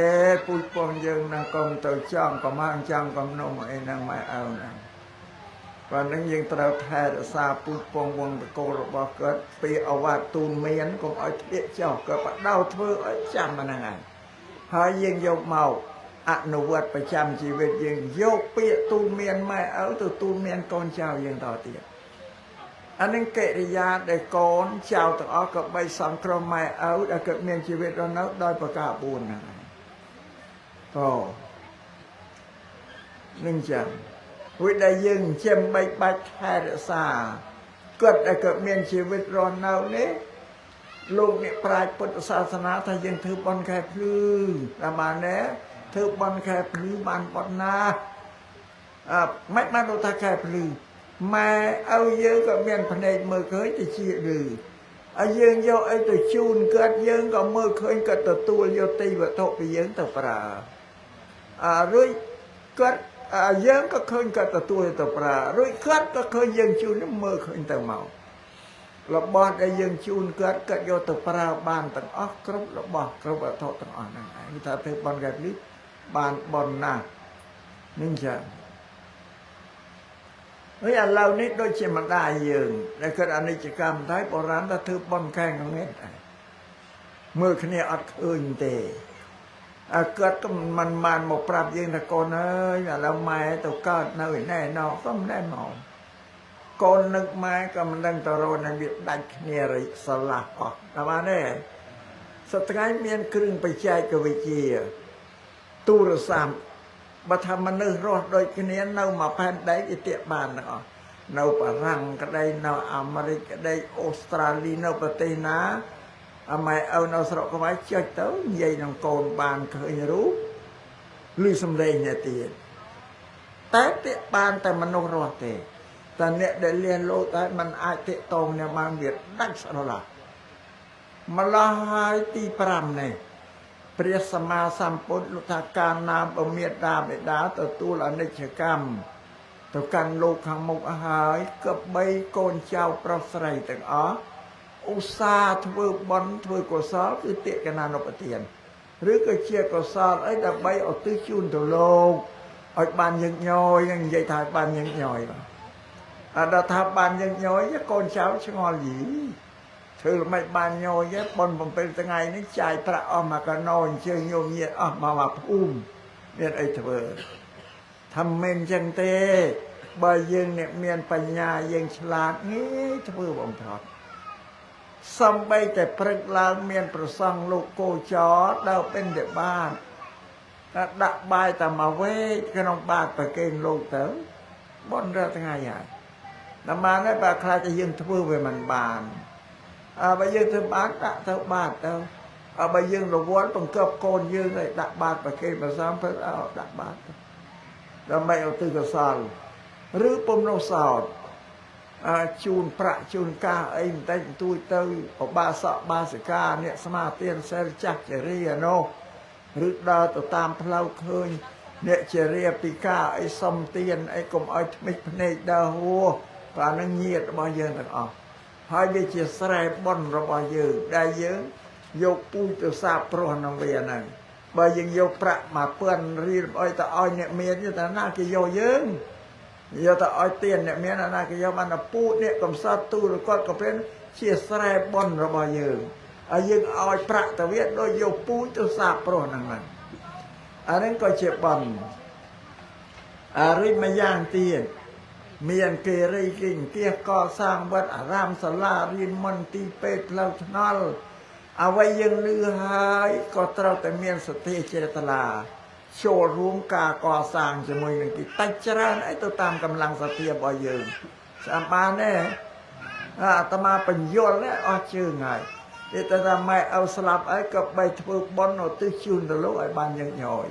ពូជពងយើងនឹងកុំទៅចង់កុំហាងចង់កុំនំអីហ្នឹងម៉ែឪហ្នឹងប៉ុន្តែយើងត្រូវថែរក្សាពូជពងវងតកូលរបស់គាត់ពីអវត្តទូនមានកុំឲ្យធ្លាក់ចុះក៏បដោធ្វើឲ្យចាំហ្នឹងហើយយើងយកមកអនុវត្តប្រចាំជីវិតយើងយកពាក្យទូលមានម៉ែឪទៅទូលមានកូនចៅយើងតទៀតអានឹងកិរិយាដែលកូនចៅទាំងអស់ក៏បីសង្គ្រោះម៉ែឪដែលគាត់មានជីវិតរស់នៅដោយប្រការ4ហ្នឹងនឹងចឹងវិដែលយើងចិញ្ចឹមបីបាច់ថែរក្សាគាត់ដែលគាត់មានជីវិតរស់នៅនេះលោកអ្នកប្រាជ្ញពុទ្ធសាសនាថាយើងធ្វើបុណ្យខែភ្លឺតាមបានទេធ្វើបុណ្យខែភ្លឺបានប៉ុណ្ណាមិនបានទៅថាខែភ្លឺម៉ែឪយើងក៏មានភ្នែកមើលឃើញទៅជាឬហើយយើងយកអីទៅជូនគាត់យើងក៏មើលឃើញគាត់ទទួលយកទីវត្ថុពីយើងទៅប្រើរួចគាត់យើងក៏ឃើញគាត់ទទួលទៅប្រើរួចគាត់ក៏ឃើញយើងជូនមើលឃើញទៅមករបស់ដែលយើងជូនគាត់យកទៅប្រើបានទាំងអស់គ្រប់របស់គ្រប់វត្ថុទាំងអស់ហ្នឹងឯងថាធ្វើបន់កែភ្លឺបានបន់ណាស់នឹងចឹងហើយឥឡូវនេះដូចជាម្ដាយយើងដែលគាត់អនិច្ចកម្មតែបុរាណថាធ្វើបន់កែងនេះមើលគ្នាអត់ឃើញទេគាត់ក៏មិនបានមកប្រាប់យើងថាកូនអើយឥឡូវម៉ែទៅកើតនៅឯណែណោក៏មិនដែរមកកូននឹកម៉ែក៏មិនដឹងទៅរកនឹងវាដាច់គ្នារៃស្រឡះអស់ដល់បានទេសត្វថ្ងៃមានគ្រឿងបច្ចេកវិទ្យាទូរស័ព្ទបើថាមនុស្សរស់ដូចគ្នានៅមកផែនដីគេទាក់បានទាំងអស់នៅបារាំងក្តីនៅអាមេរិកក្តីអូស្ត្រាលីនៅប្រទេសណាម៉ែឪនៅស្រុកខ្មែរចុចទៅនិយាយនឹងកូនបានឃើញរូបឬសំឡេងអ្នកទៀតតែទាក់បានតែមនុស្សរស់ទេតែអ្នកដែលលៀនលោតតែมันអាចទាក់តងអ្នកបានវាដាច់ស្រឡះម្ល៉េះហើយទី5នេះព្រះសម្មាសម្ពុទ្ធលោកថាកាលណាបើមេត្តាបិតាទទួលអនិច្ចកម្មទៅកាន់លោកខាងមុខហើយក៏បីកូនចៅប្រុសស្រីទាំងអស់ ឧស្សាហ៍ធ្វើបុណ្យធ្វើកុសលគឺតិកណានុបទានឬក៏ជាកុសលអីដើម្បីឧទ្ទិសជូនទៅលោកឲ្យបានញឹកញយនិយាយថាបានញឹកញយបាទដល់ថាបានញឹកញយកូនចៅឆ្ងល់យីធ្វើមិនបានញយទេប៉ុន7ថ្ងៃនេះចាយប្រាក់អស់មកកណោអញ្ជើញញោមញាតអស់មកភូមិមានអីធ្វើថាមិនចឹងទេបើយើងអ្នកមានបញ្ញាយើងឆ្លាតងាយធ្វើបំផុតសំបីតែព្រឹកឡើងមានប្រសង់លោកគោចរដើរបិណ្ឌបាតដាក់បាយតែមកវេកក្នុងបាតប្រគេនលោកទៅបនរាល់ថ្ងៃហើយតែបានតែបើខ្លាចតែយើងធ្វើវាមិនបានបើយើងធ្វើបានដាក់ទៅបាតទៅបើយើងរវល់បង្កើបកូនយើងឲ្យដាក់បាតប្រគេនប្រសង់ព្រឹកដាក់បាតដើម្បីឧទ្ទិសកុសលឬពុំនោះសោតជូនប្រាក់ជូនកាសអីបន្តិចបន្តួចទៅឧបាសកបាសិកាអ្នកស្មាទានសិលចាស់ចរិយានោះឬដើរទៅតាមផ្លូវឃើញអ្នកចរិយាពិការអីសំទានអីកុំឲ្យថ្មិចភ្នែកដើរហួរព្រោះនឹងញាតិរបស់យើងទាំងអស់ហើយវាជាស្រែបុណ្យរបស់យើងដែលយើងយកពូជទៅសាបព្រោះនឹងវាហ្នឹងបើយើងយកប្រាក់1000រៀលអីទៅឲ្យអ្នកមានទៅណាគេយកយើងយកទៅឲ្យទានអ្នកមានណាគេយកបានតែពូជនេះកំសត់ទូលគាត់ក៏เป็นជាស្រែបុណ្យរបស់យើងហើយយើងឲ្យប្រាក់ទៅវាដូចយកពូជទៅសាបព្រោះហ្នឹងហ្នឹងអានេះក៏ជាបុណ្យរិចម្យ៉ាងទៀតមានគេរីគេអង្គាសកសាងវត្តអារាមសាលារៀនមន្ទីរពេទ្យផ្លូវថ្នល់អ្វីយើងលឺហើយក៏ត្រូវតែមានសទ្ធាជ្រះថ្លាចូលរួមការកសាងជាមួយនឹងទីតិចច្រើនអីទៅតាមកម្លាំងសទ្ធារបស់យើងស្អាតបានទេអាត្មាបញ្យល់អស់ជើងហើយទេតែថាម៉ែឪស្លាប់អីក៏បីធ្វើបុណ្យឧទ្ទិសជូនទៅលោកឲ្យបានញឹកញយ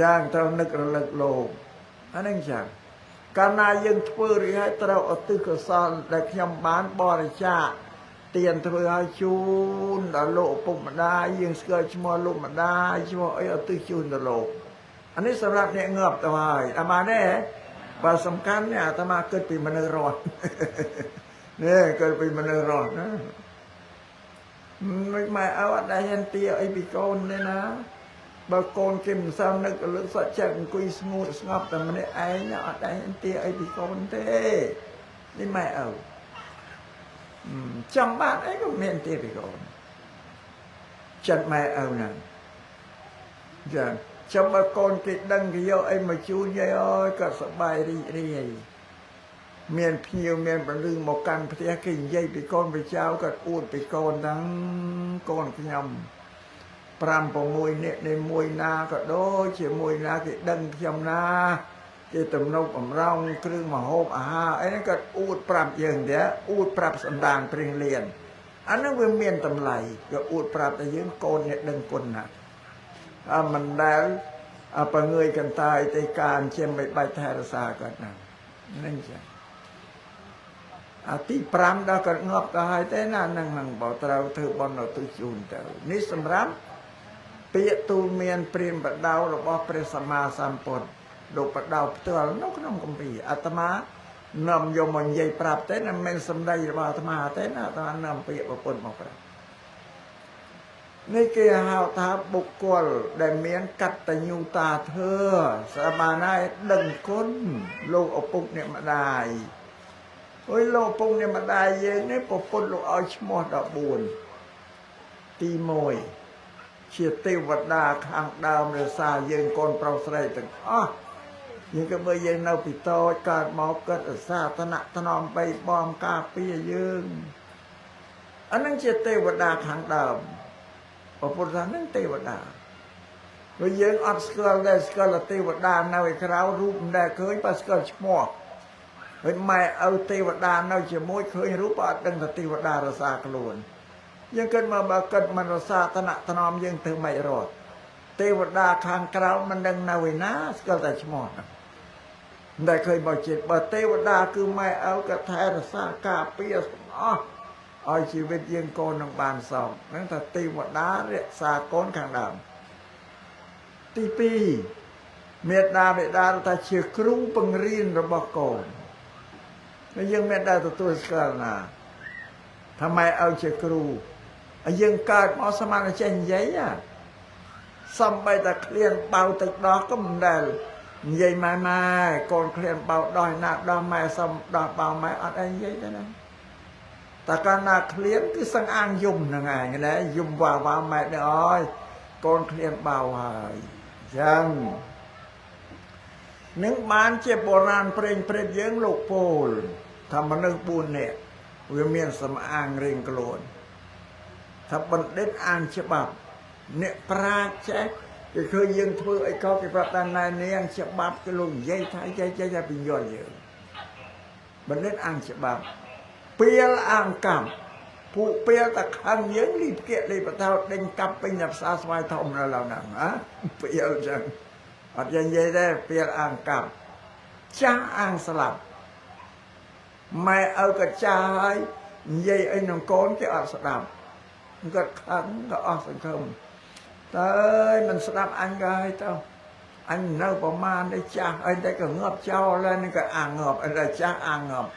យ៉ាងត្រូវនឹករលឹកលោកអានេះចឹងកាលណាយើងធ្វើរួចហើយត្រូវឧទ្ទិសកុសលដែលខ្ញុំបានបរិច្ចាគទានធ្វើឲ្យជូនដល់លោកឪពុកម្ដាយយើងស្គាល់ឈ្មោះលោកម្ដាយឈ្មោះអីឧទ្ទិសជូនដល់លោកអានេះសម្រាប់អ្នកងាប់ទៅហើយអាបានទេបើសំខាន់នេះអាត្មាគិតពីមនុស្សរស់នេះគិតពីមនុស្សរស់ណាមិនម៉ែអត់ដែលហ៊ានទាអីពីកូនទេណាបើកូនគេមិនសូវនឹកលើកសក់ចិត្តអង្គុយស្ងួតស្ងប់តែម្នាក់ឯងអត់ដែលហ៊ានទាអីពីកូនទេនេះម៉ែឪចង់បានអីក៏មានទេពីកូនចិត្តម៉ែឪហ្នឹងចាចាំបើកូនគេដឹងគេយកអីមកជូនយាយអើយក៏សប្បាយរីករាយមានភ្ញៀវមានពលឺមកកាន់ផ្ទះគេនិយាយពីកូនពីចៅក៏អួតពីកូនហ្នឹងកូនខ្ញុំ5 6នាក់នៃមួយណាក៏ដូចជាមួយណាគេដឹងខ្ញុំណាគេទំនុកបំរុងគ្រឿងម្ហូបអាហារអីហ្នឹងក៏អួតប្រាប់យើងដែរអួតប្រាប់សន្តានព្រះលៀនអាហ្នឹងវាមានតម្លៃក៏អួតប្រាប់តែយើងកូនអ្នកដឹងគុណណាមិនដែលបង្ងើយកន្តាយទេការជាមិនបាច់ថែរក្សាគាត់ណាហ្នឹងចាទី5ដល់គាត់ងាប់ទៅហើយទេណាហ្នឹងបើត្រូវធ្វើបុណ្យឧទ្ទិសជូនទៅនេះសម្រាប់ពាក្យទូលមានព្រានបដៅរបស់ព្រះសម្មាសម្ពុទ្ធលោកបដៅផ្ទាល់នៅក្នុងគម្ពីរអាត្មានាំយកមកនិយាយប្រាប់ទេមិនមែនសម្ដីរបស់អាត្មាទេណាអាត្មានាំពាក្យពុទ្ធមកប្រាប់នេះគេហៅថាបុគ្គលដែលមានកតញ្ញូតាធម៌ស្បានហើយដឹងគុណលោកឪពុកអ្នកម្ដាយអើយលោកឪពុកអ្នកម្ដាយយើងនេះពុទ្ធលោកឲ្យឈ្មោះ14ទី1ជាទេវតាខាងដើមរសាយើងកូនប្រុសស្រីទាំងអស់យើងក៏បើយើងនៅពីតូចកើតមកគិតរសាឋានៈថ្នមបីបំការពារយើងអានឹងជាទេវតាខាងដើមពុទ្ធថានឹងទេវតាព្រោះយើងអត់ស្គាល់ដែរស្គាល់ទេវតានៅឯក្រៅរូបមិនដែលឃើញបើស្គាល់ឈ្មោះហើយម៉ែឪទេវតានៅជាមួយឃើញរូបអត់ដឹងថាទេវតារសាខ្លួនយើងគិតមកបើគិតមិនរសាឋានៈថ្នមយើងធ្វើមិនរត់ទេវតាខាងក្រៅមិនដឹងនៅឯណាស្គាល់តែឈ្មោះមិនដែលឃើញមកចិត្តបើទេវតាគឺម៉ែឪក៏ថែរក្សាការពារអស់ឲ្យជីវិតយើងកូននឹងបានសោកហ្នឹងថាទេវតារក្សាកូនខាងដើមទី2មេត្តាបិតាថាជាគ្រូបង្រៀនរបស់កូនហើយយើងមានតែទទួលស្គាល់ណា ทำไมเอาเจครูยังเกิดมาสมานเช่นยัยซ้ำไปแต่เคลียนเบาติดดอกก็มันได้ยัยไม่ก่อนเคลียนเบาดอยหนักดอยไม่ซ้ำดอยเบาไม่อัดไอ้ยัยได้นะแต่การหนักเคลียนคือสังอ่างยุ่มยังไงนะยุ่มว่าไม่ได้อ้อยก่อนเคลียนเบาหายยังนึกบ้านเจ็บโบราณเปร่งเยื้องลูกโพลทำมานึกบุญเนี่ยเวียนเมียนสมอ่างเร่งกลนถ้าบันเด็ดอ่างฉบับเนี่ยปราเช็คก็เคยยังทั่วไอ้เขาที่ประธานนายเนี่ยฉบับก็ลงยัยท้ายใจเป็นย่อยเยอะบันเด็ดอ่างฉบับเปียอ่างกำผู้เปียตะคังยังรีบเกะรีบประทาวเด้งกลับไปหยับซาสวายทอมแล้วเราหนังเปียจังอัดยัยได้เปียอ่างกำจ้าอ่างสลับไม่เอากระจายยัยไอ้น้องโกนที่อัดสลับก็ขังก็ออกสังคมแต่มันสลับอันก็ให้เต้าอันเน่าประมาณได้จ้าไอ้ได้ก็งอบเจ้าแล้วนี่ก็อ่างงอบอะไรจ้าอ่างงอบ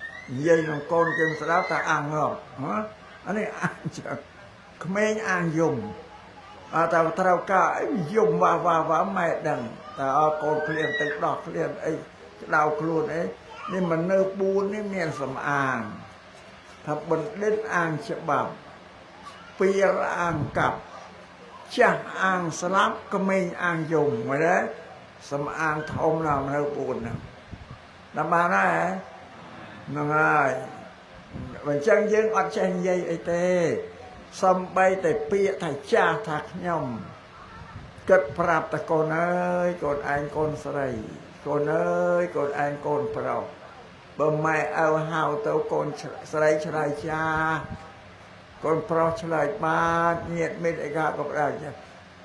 ยัยน้องโกนจึงสลับแต่อ่างงอบอันนี้อ่างจากเขมรอ่างยมแต่เราก็ยมว่าไม่ดังแต่เอาโกนเคลียนติดดอกเคลียนไอ้ดาวครูนไอ้นี่มันเนื้อปูนนี่เมียนสำอางถ้าบนเล่นอ่างฉบับเปียอ่างกับจ้าอ่างสลับก็ไม่อ่างยมไว้เลยสำอางทอมเราเนื้อปูนนะนำมาได้นั่งไงวันจังยังอัดจังยัยไอเต้ซ้ำไปแต่เปียแต่จ้าถักย่อมเกิดปราบตะโกนเอ้ยโกนไอ้โกนสไลโกนเอ้ยโกนไอ้โกนเปล่าบ่ไม่เอาหาวเต้าโกนสไลชลายจ้าโกนเปล่าชลายบ้านเงียดไม่ได้กากับเราจ้ะ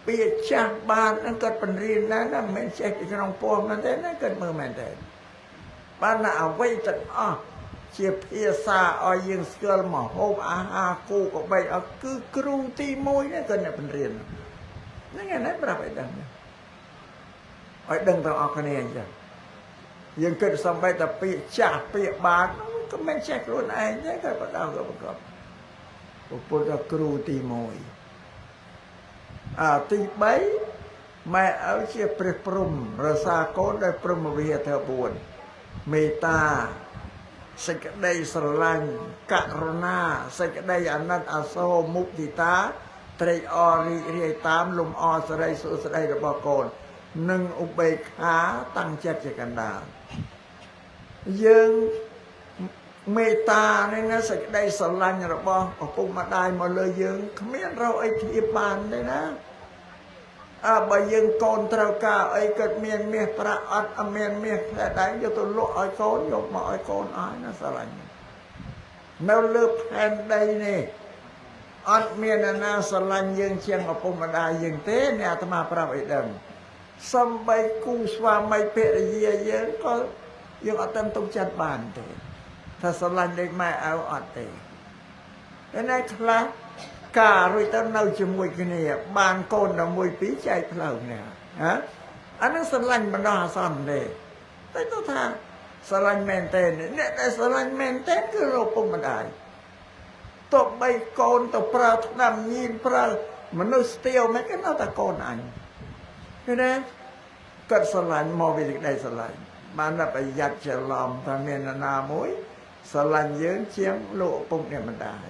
เปียจ้าบ้านนั่นเกิดเป็นเรียนนะนั่นไม่ใช่ที่น้องปอมนั่นแต่นั่นเกิดมือแม่แต่บ้านน่ะเอาไว้จัดเชียเพียซาอยิงสเกลมาโฮมอาหากูก็ไปคือครูตีมวยนี่ก็เนี่ยเป็นเรียนนั่นไงนั่นประไปดังเนี่ยไอ้ดังต้องออกคะแนนจ้ะยังเกิดสมัยแต่ปีจ่าปีบาทก็ไม่ใช่ครูนายเนี่ยก็ประดาวก็ประกอบพวกครูตีมวยตีใบไม่เอาเชียเปรียบปรุมรสาโกนได้ปรุมวิเหตุบุญเมตตาសេចក្តីស្រឡាញ់ករុណាសេចក្តីអាណិតអាសូរមុទិតាត្រេកអររីករាយតាមលំអសិរីសុស្តីរបស់កូននិងឧបេក្ខាតាំងចិត្តជាកណ្ដាលយើងមេត្តានេះណាសេចក្តីស្រឡាញ់របស់ឪពុកម្ដាយមកលើយើងគ្មានរកអីធៀបបានទេណាបើយើងកូនត្រូវការអីកើតមានមាសប្រាក់អត់មានមាសតែដែរយកទៅលក់ឲ្យកូនយកមកឲ្យកូនអស់ណាស្រឡាញ់នៅលើផែនដីនេះអត់មានអ្នកណាស្រឡាញ់យើងជាងឪពុកម្ដាយយើងទេអ្នកអាត្មាប្រាប់អីដឹងសំបីគូស្វាមីភរិយាយើងក៏យើងអត់ទាន់ទុកចិត្តបានទេថាស្រឡាញ់ដូចម៉ែឪអត់ទេតែណែខ្លះការរួចទៅនៅជាមួយគ្នាបានកូនដល់មួយពីរចែកផ្លូវនេះអានឹងស្រឡាញ់បណ្ដោះអាសន្នទេតែទៅថាស្រឡាញ់មែនទេអ្នកដែលស្រឡាញ់មែនទេគឺឪពុកម្ដាយទោះបីកូនទៅប្រើថ្នាំញៀនប្រើមនុស្សស្ទាវមិនក៏នៅតែកូនអញឃើញទេគាត់ស្រឡាញ់មកពីសេចក្តីស្រឡាញ់បានតែប្រយ័ត្នច្រឡំថាមាននរណាមួយស្រឡាញ់យើងជាងលោកឪពុកអ្នកម្ដាយ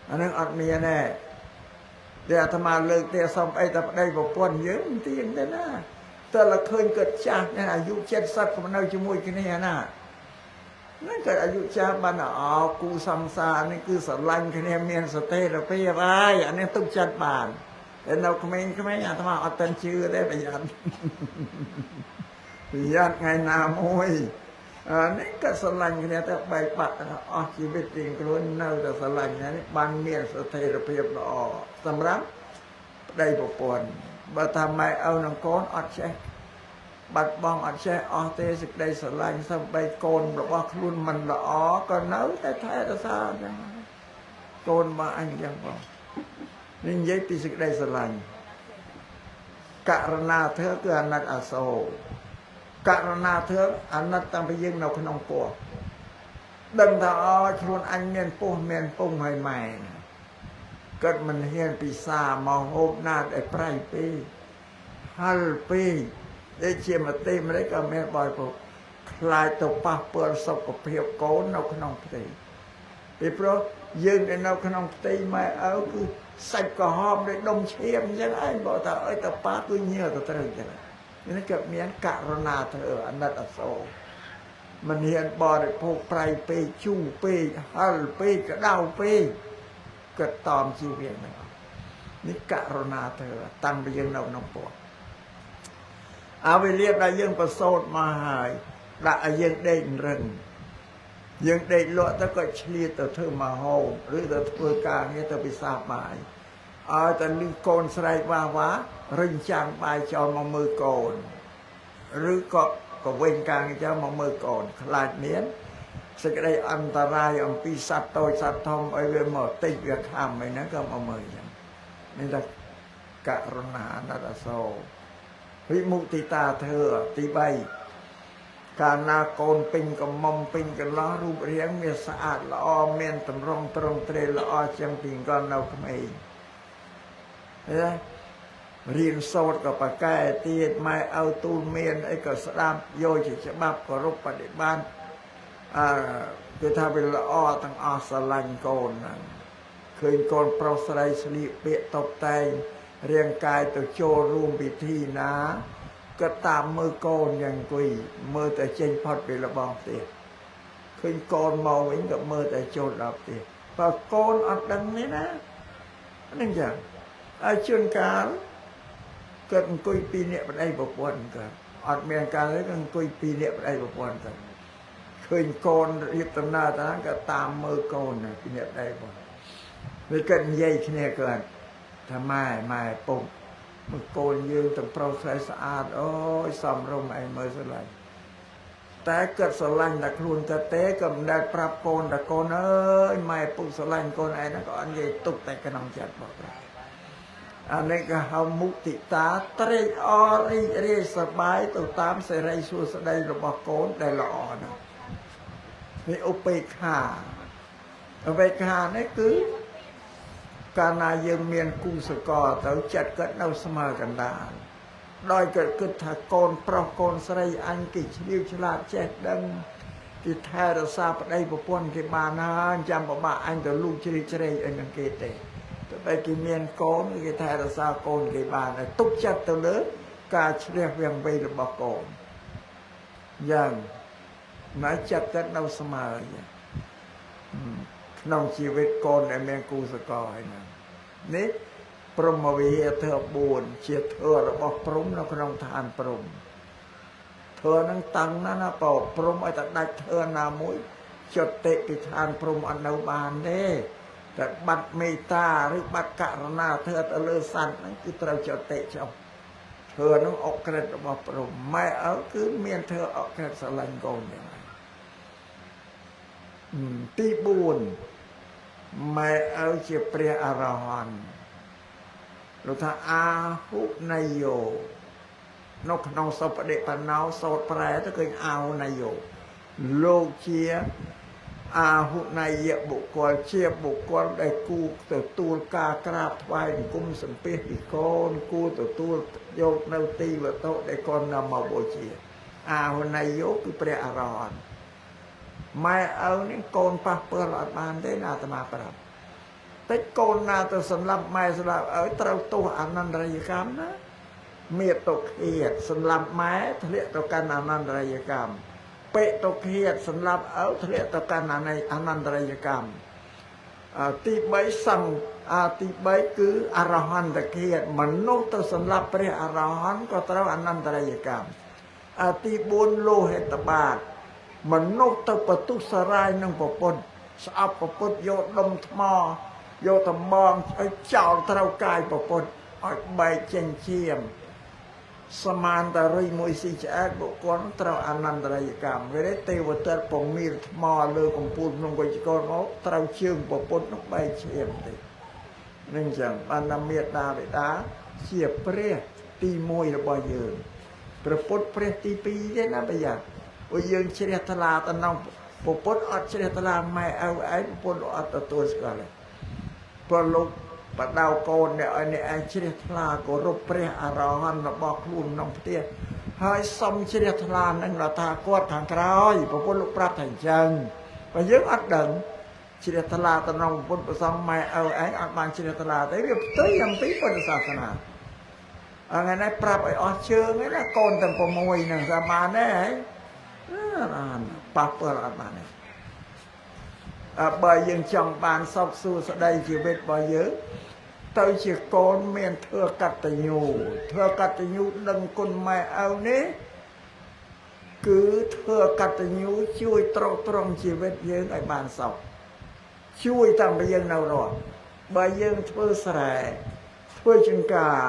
អានឹងអត់មានទេដែលអាត្មាលើកទេសំអីតែប្តីប្រពន្ធយើងមិនទៀងទេណាតែละឃើញគាត់ចាស់អាយុ70ក៏នៅជាមួយគ្នាណាนั่นเกิดอายุจ้าบ้านกูสังสารนี่คือสลังคะแนนเมียนสเตย์เราไปอะไรอันนี้ตุกจัดบานแต่เราก็ไม่อาตมาเอาตันชื่อได้ประหยัดไงนามวยนี่ก็สลังคะแนนแต่ใบปัดชีวิตจริงก็ล้วนเน่าแต่สลังนี่บ้านเมียนสเตย์เราไปสำรับได้ปปนบ่ทำไมเอาหนังก้อนอดใช่บัดบองอัดแช่อเตสิกได้สลายสบายโกนบอกว่าคลุนมันละก็เนื้อแต่แท้แต่ซาจังโกนมาอันยังบอกนี่ยัยปีสิกได้สลายกะรณาเธอคืออนัตอโศกะรณาเธออนัตตั้งไปยิงเราขนมปัว đừng thọ luôn anh miền pung hay mày cất mình hiền bị xa mà hôm nay để pray pi hal pi để chia mà tim đấy cả miền bòi phục lại tụ pa bờ sọc của phiêu cố nấu khăn tì vì pro dương để nấu khăn tì mà áo cứ sạch cỏ hòm để đông chiêm chứ anh bảo tao ơi tao pa cứ nhiều tao trời chứ nên cái miếng cà rô na thở anh đặt ở số mình hiện bò để phục pray pi chu pi hal pi cái đau pi cái tòm chi viện nàyนี่กรุณาเธอตั้งไปยังเราน้องปวดเอาไปเรียกได้ยังประโสดมาหายได้ยังเด่นเริงยังเด่นล้วนถ้าก็เฉลี่ยแต่เธอมาโฮหรือแต่เธอการนี้เธอไปทราบหมายแต่ลืมโกนใส่ว่าวะริงจางไปจอมามือโกนหรือก็เว้นการจะมามือโกนขลาดเนี้ยสิ่งใดอันตรายอันปีศาจโตสัตว์ทองไอเวหมดติดเวียข้ามไปนั้นก็มามืออย่างนี่แหละกรุณานัตโสวิมุติตาเธอตีใบการนาโกนปิงกับมอมปิงกับล้อรูปเรียงเมียสะอาดละอเมียนตำรงตรงเตรละอเชียงปิงก่อนเราทำไมเรียนโสดกับปากแก่ตีไม่เอาตูนเมียนไอ้ก็สลามโยจิฉบับก็รุปปฏิบัติคือถ้าเป็นละอตั้งอสลังโกนเคยโกนโปรสไลสลีเปียตบแต่งเรียงกายตัวโจรูมพิธีนะก็ตามมือโกนอย่างกุยมือแต่เจนพอดไประบองเตียเคยโกนมองเห็นกับมือแต่โจดดับเตียพอโกนอัดดังนี้นะนั่นอย่างชุนการเกิดกุยปีนี้เป็นไอ้บวชกันอัดเมียนการแล้วก็กุยปีนี้เป็นไอ้บวชกันเคยโกนเรียบตำนาตอนนั้นก็ตามมือโกนนะปีนี้ได้บ่เลยเกิดใหญ่ขึ้นเนี่ยเกิดทำไมไม่ปุ่มมือโกนยืนต้องโปรใสสะอาดโอ้ยสมรมไอ้เมื่อสลายแต่เกิดสลังแต่ครูนแต่เต้ก็ได้ปรับโกนแต่โกนเอ้ยไม่ปุ่มสลังโกนไอ้นั่นก็อันใหญ่ตุกแต่กระนองจัดบอกเราอันนี้ก็เฮามุติตาเตรอริเรสบายตัวตามเสไรชัวสดายระบบโกนได้ละอ่อนนี่อุเบกขานี่คือการนายเมียนกุศกอเต่าจัดกันเอาสมากันดาโดยเกิดขึ้นถ้าโกนปรโกนสไรอันกิจลิวฉลาดแจกดังกิแทรซาปได้ประพนกิบานาจำประบาอันแต่ลูกชริเรยอันยังเกเตแต่ไปกิเมียนโกนกิแทรซาโกนกิบานะตุกจัดตัวเลือกการเชียเวียงไประบบโกนยังนายจัดกันเอาสมาอย่างน้องชีวิตโกนในเมียนกุศกอนะนี่พรหมวิเธอบุญเชียเธอระบบพรหมเราขนมทานพรหมเธอนั่งตังนั่นนะปอกพรหมไอ้แต่ได้เธอนามุยจดเตะกิทานพรหมอันเอาบานเด้แต่บัดเมตตาหรือบัดกรุณาเธอตะเลือสันนั่นคือเราจดเตะเจ้าเธอนั่งออกเกรดระบบพรหมไม่เอาคือเมียนเธอออกเกรดสลังโกนอย่างไรตีบุญไม่เอาเจียเปรียอรหันเราถ้าอาหุนายโยนกนองสปเดปนาวสดแปรถ้าเคยเอานายโยโลกเชียอาหุนายบุคคลเชียบุคคลได้กูตัวตูลกากราบไหว้กุมสัมเปียอีกคนกูตัวตูลโยกนาตีว่าโตได้คนนำมาโบเชียอาหุนายโยคือเปรียอรหันไม่เอานี่โกนปะเปิดหลอดบานได้นาตมาปรับแต่โกนนาตัวสำหรับไม่สำหรับเต้าตัวอนันตรายกรรมนะเมียตกเขียดสำหรับไม้ทะเลต่อการอนันตรายกรรมเปะตกเขียดสำหรับทะเลต่อการในอนันตรายกรรมตีใบสั่งตีใบคืออรหันตะเขียดมนุษย์ตัวสำหรับพระอรหันต์ก็เต้าอนันตรายกรรมตีบุญโลหิตบาทมนุษย์ตัวประตูสลายนั่งปปนสอบปปนโยดมทมโยตมองไอ้เจ้าเท้ากายปปนไอ้ใบเจนเชียมสมานตะริมวยสิจแอกบุคคลเท้าอนันตรายกรรมเวลาเทวดาปงมีทมเลือกของปูนลงไปจิกรเขาเท้าเชื่องปปนนกใบเชียมเลยนั่งจังปานาเมียตาเวดาเสียเปรี้ยตีมวยระบายเยืนประปนเปรี้ยตีปีได้นะไปอย่างโอ้ยยังเชียร์ตลาดตะนอง ពុទ្ធអត់ជ្រះថ្លាម៉ែឪឯងពុទ្ធអត់ទទួលស្គាល់ទេព្រោះលោកបដៅកូនអ្នកឲ្យអ្នកឯងជ្រះថ្លាគោរពព្រះអរហន្តរបស់ខ្លួនក្នុងផ្ទះហើយសុំជ្រះថ្លានឹងរថាគាត់ខាងក្រោយពុទ្ធលោកប្រាប់ថាអញ្ចឹងបើយើងអត់ដឹងជ្រះថ្លាទៅក្នុងពុទ្ធប្រសងម៉ែឪឯងអត់បានជ្រះថ្លាទេវាផ្ទុយអំពីពុទ្ធសាសនាថ្ងៃនេះប្រាប់ឲ្យអស់ជើងឯណាកូនទាំង6ហ្នឹងសាបានទេប៉ះពាល់អត់បានទេបើយើងចង់បានសុខសួស្តីជីវិតរបស់យើងទៅជាកូនមានធ្វើកតញ្ញូដឹងគុណម៉ែឪនេះគឺធ្វើកតញ្ញូជួយត្រង់ជីវិតយើងឲ្យបានសុខជួយតាំងពីយើងនៅរស់បើយើងធ្វើស្រែធ្វើចង្ការ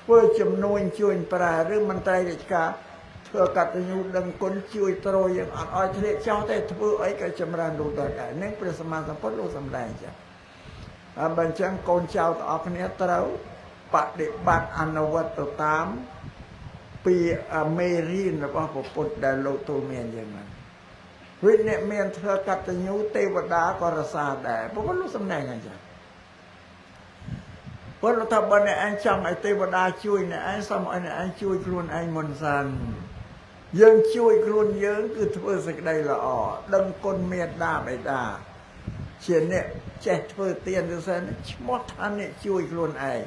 ធ្វើចំនួនជួយប្រើឬមន្ត្រីរាជការធ្វើកតញ្ញូដឹងគុណជួយទ្រយើងអត់ឲ្យធ្លាក់ចោលទេធ្វើអីក៏ចម្រើនរូបដល់ដែរនេះព្រះសម្មាសម្ពុទ្ធលោកសម្ដែងចឹងហើយបើអញ្ចឹងកូនចៅទាំងអស់គ្នាត្រូវបដិបត្តិអនុវត្តទៅតាមពីមេរៀនរបស់ព្រះពុទ្ធដែលលោកទូលមានយ៉ាងហ្នឹងវិញ្ញាណមានធ្វើកតញ្ញូទេវតាក៏រសាដែរព្រះពុទ្ធលោកសម្ដែងអញ្ចឹងព្រោះថាបើអ្នកឯងចង់ឲ្យទេវតាជួយអ្នកឯងសូមឲ្យអ្នកឯងជួយខ្លួនឯងមុនសិនយើងជួយខ្លួនយើងគឺធ្វើសេចក្តីល្អដឹងគុណមេត្តាបិតាជាអ្នកចេះធ្វើទានទៅសិនឈ្មោះថាអ្នកជួយខ្លួនឯង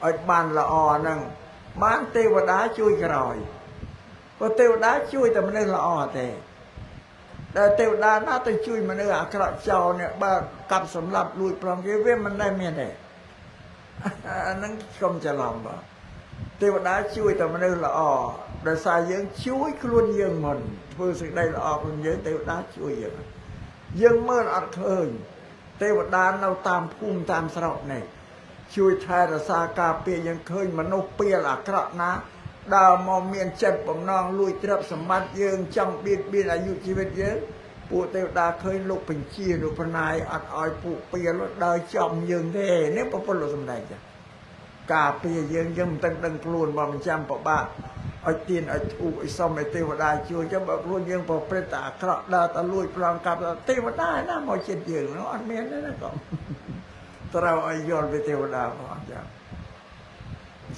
ឲ្យបានល្អហ្នឹងបានទេវតាជួយក្រោយព្រោះទេវតាជួយតែមនុស្សល្អទេដែលទេវតាណាទៅជួយមនុស្សអាក្រក់ចោលនេះបើកាប់សម្លាប់លួចប្រងគេវាមិនដែលមានទេអាហ្នឹងកុំច្រឡំបាទទេវតាជួយតែមនុស្សល្អដោយសារយើងជួយខ្លួនយើងមុនធ្វើសេចក្តីល្អខ្លួនយើងទេវតាជួយយើងមើលអត់ឃើញទេវតានៅតាមភូមិតាមស្រុកនេះជួយថែរក្សាការពារយើងឃើញមនុស្សពាលអាក្រក់ណាដើរមកមានចិត្តបំណងលួចទ្រព្យសម្បត្តិយើងចង់បៀតបៀនអាយុជីវិតយើងពួកទេវតាឃើញលោកបញ្ជាលោកប្រណាយអត់ឲ្យពួកពាលដើរចំយើងទេនេះព្រះពុទ្ធលោកសម្ដែងចាការពារយើងមិនដឹងខ្លួនបើមិនចាំប្របាក់ឲ្យទៀនឲ្យធូបឲ្យសុំឲ្យទេវតាជួយចឹងបើខ្លួនយើងប្រព្រឹត្តតែអាក្រក់ដើរទៅលួចប្លង់កាប់ទេវតាណាមកចិត្តយើងនោះអត់មានទេណាកុំត្រូវឲ្យយល់ពីទេវតាផង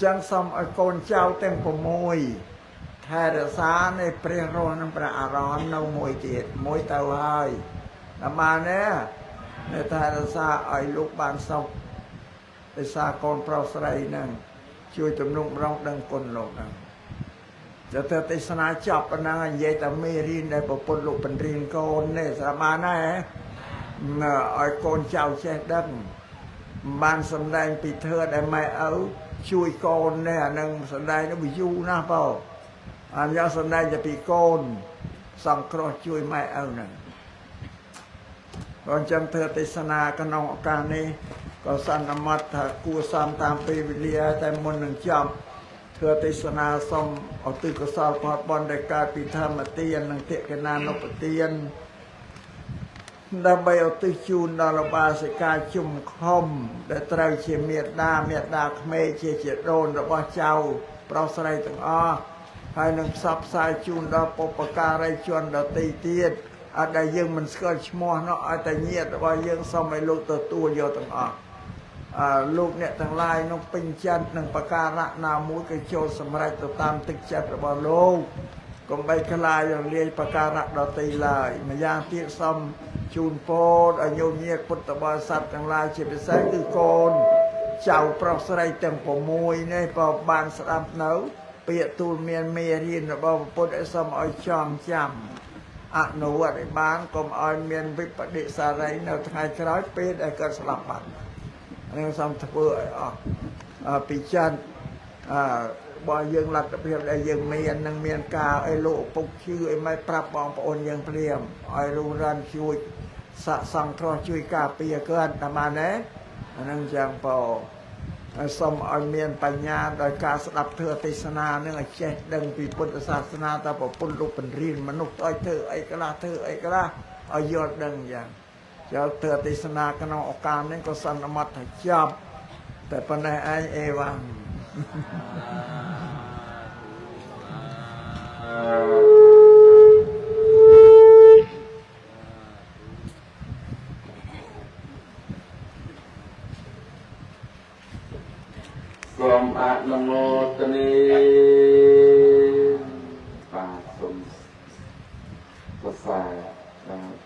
ចឹងសូមឲ្យកូនចៅទាំង6ថែរក្សានៃព្រះរស់និងព្រះអរហន្តនៅមួយទៀតមួយទៅហើយតាមបានទេនៅថែរក្សាឲ្យលោកបានសុខដោយសារកូនប្រុសស្រីហ្នឹងជួយទំនុកម្ដងដឹងគុណលោកហ្នឹងទៅទេសនាចប់ប៉ុណ្ណឹងនិយាយតែមេរៀនដែលប្រពន្ធលោកបញ្រៀនកូននេះស្រាប់បានណាឲ្យកូនចៅចេះដឹងបានសម្ដែងពីធឿដែលម៉ែឪជួយកូននេះអានឹងសម្ដែងទៅយូរណាស់បងអាយកសម្ដែងតែពីកូនសង្គ្រោះជួយម៉ែឪហ្នឹងបើអញ្ចឹងធ្វើទេសនាក្នុងឱកាសនេះក៏សន្មត់ថាគួរសមតាមពេលវេលាតែមុននឹងចប់ធ្វើទេសនាសូមឧទ្ទិសកុសលផលបុណ្យដែលកើតពីធម្មទាននិងតិកណានុបទានដើម្បីឧទ្ទិសជូនដល់ឧបាសិកាជុំខំដែលត្រូវជាមេត្តាក្មេកជាជីដូនរបស់ចៅប្រុសស្រីទាំងអស់ហើយនឹងផ្សព្វផ្សាយជូនដល់បុព្វការីជនដទៃទៀតអត់ដែលយើងមិនស្គាល់ឈ្មោះនោះឲ្យតែញាតិរបស់យើងសូមឲ្យលោកទទួលយកទាំងអស់លោកអ្នកទាំងឡាយនោះពេញចិត្តនឹងបការៈណាមួយក៏ចូលសម្រេចទៅតាមទឹកចិត្តរបស់លោកកុំបីខ្លាចរលាយបការៈដទៃឡើយម្យ៉ាងទៀតសូមជូនពរឲ្យញោមញាតិពុទ្ធបរិស័ទទាំងឡាយជាពិសេសគឺកូនចៅប្រុសស្រីទាំង6នេះក៏បានស្ដាប់នៅពាក្យទូលមានមេរៀនរបស់ព្រះពុទ្ធឲ្យសូមឲ្យចងចាំអនុវត្តឲ្យបានកុំឲ្យមានវិបដិសារីនៅថ្ងៃក្រោយពេលដែលគាត់ស្លាប់បាត់នឹងសូមធ្វើឲ្យអស់ពីចិត្តបើយើងលទ្ធភាពដែលយើងមាននឹងមានការឲ្យលោកឪពុកជឿឲ្យមិនប្រាប់បងប្អូនយើងព្រាមឲ្យរុះរានជួយសាកសង្គ្រោះជួយការពារគាត់តាមណាអានឹងយ៉ាងពោសូមឲ្យមានបញ្ញាដោយការស្ដាប់ធម៌ទេសនានឹងឲ្យចេះដឹងពីពុទ្ធសាសនាតើប្រពន្ធលោកបញ្រៀនមនុស្សឲ្យធ្វើអីខ្លះឲ្យយល់ដឹងយ៉ាងចូលធម៌ទេសនាក្នុងឱកាសនេះក៏សន្មត់ថាចប់តែប៉ុណ្ណេះឯងអេវ៉ាំង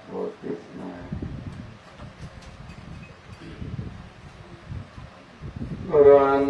โพธิมาวัน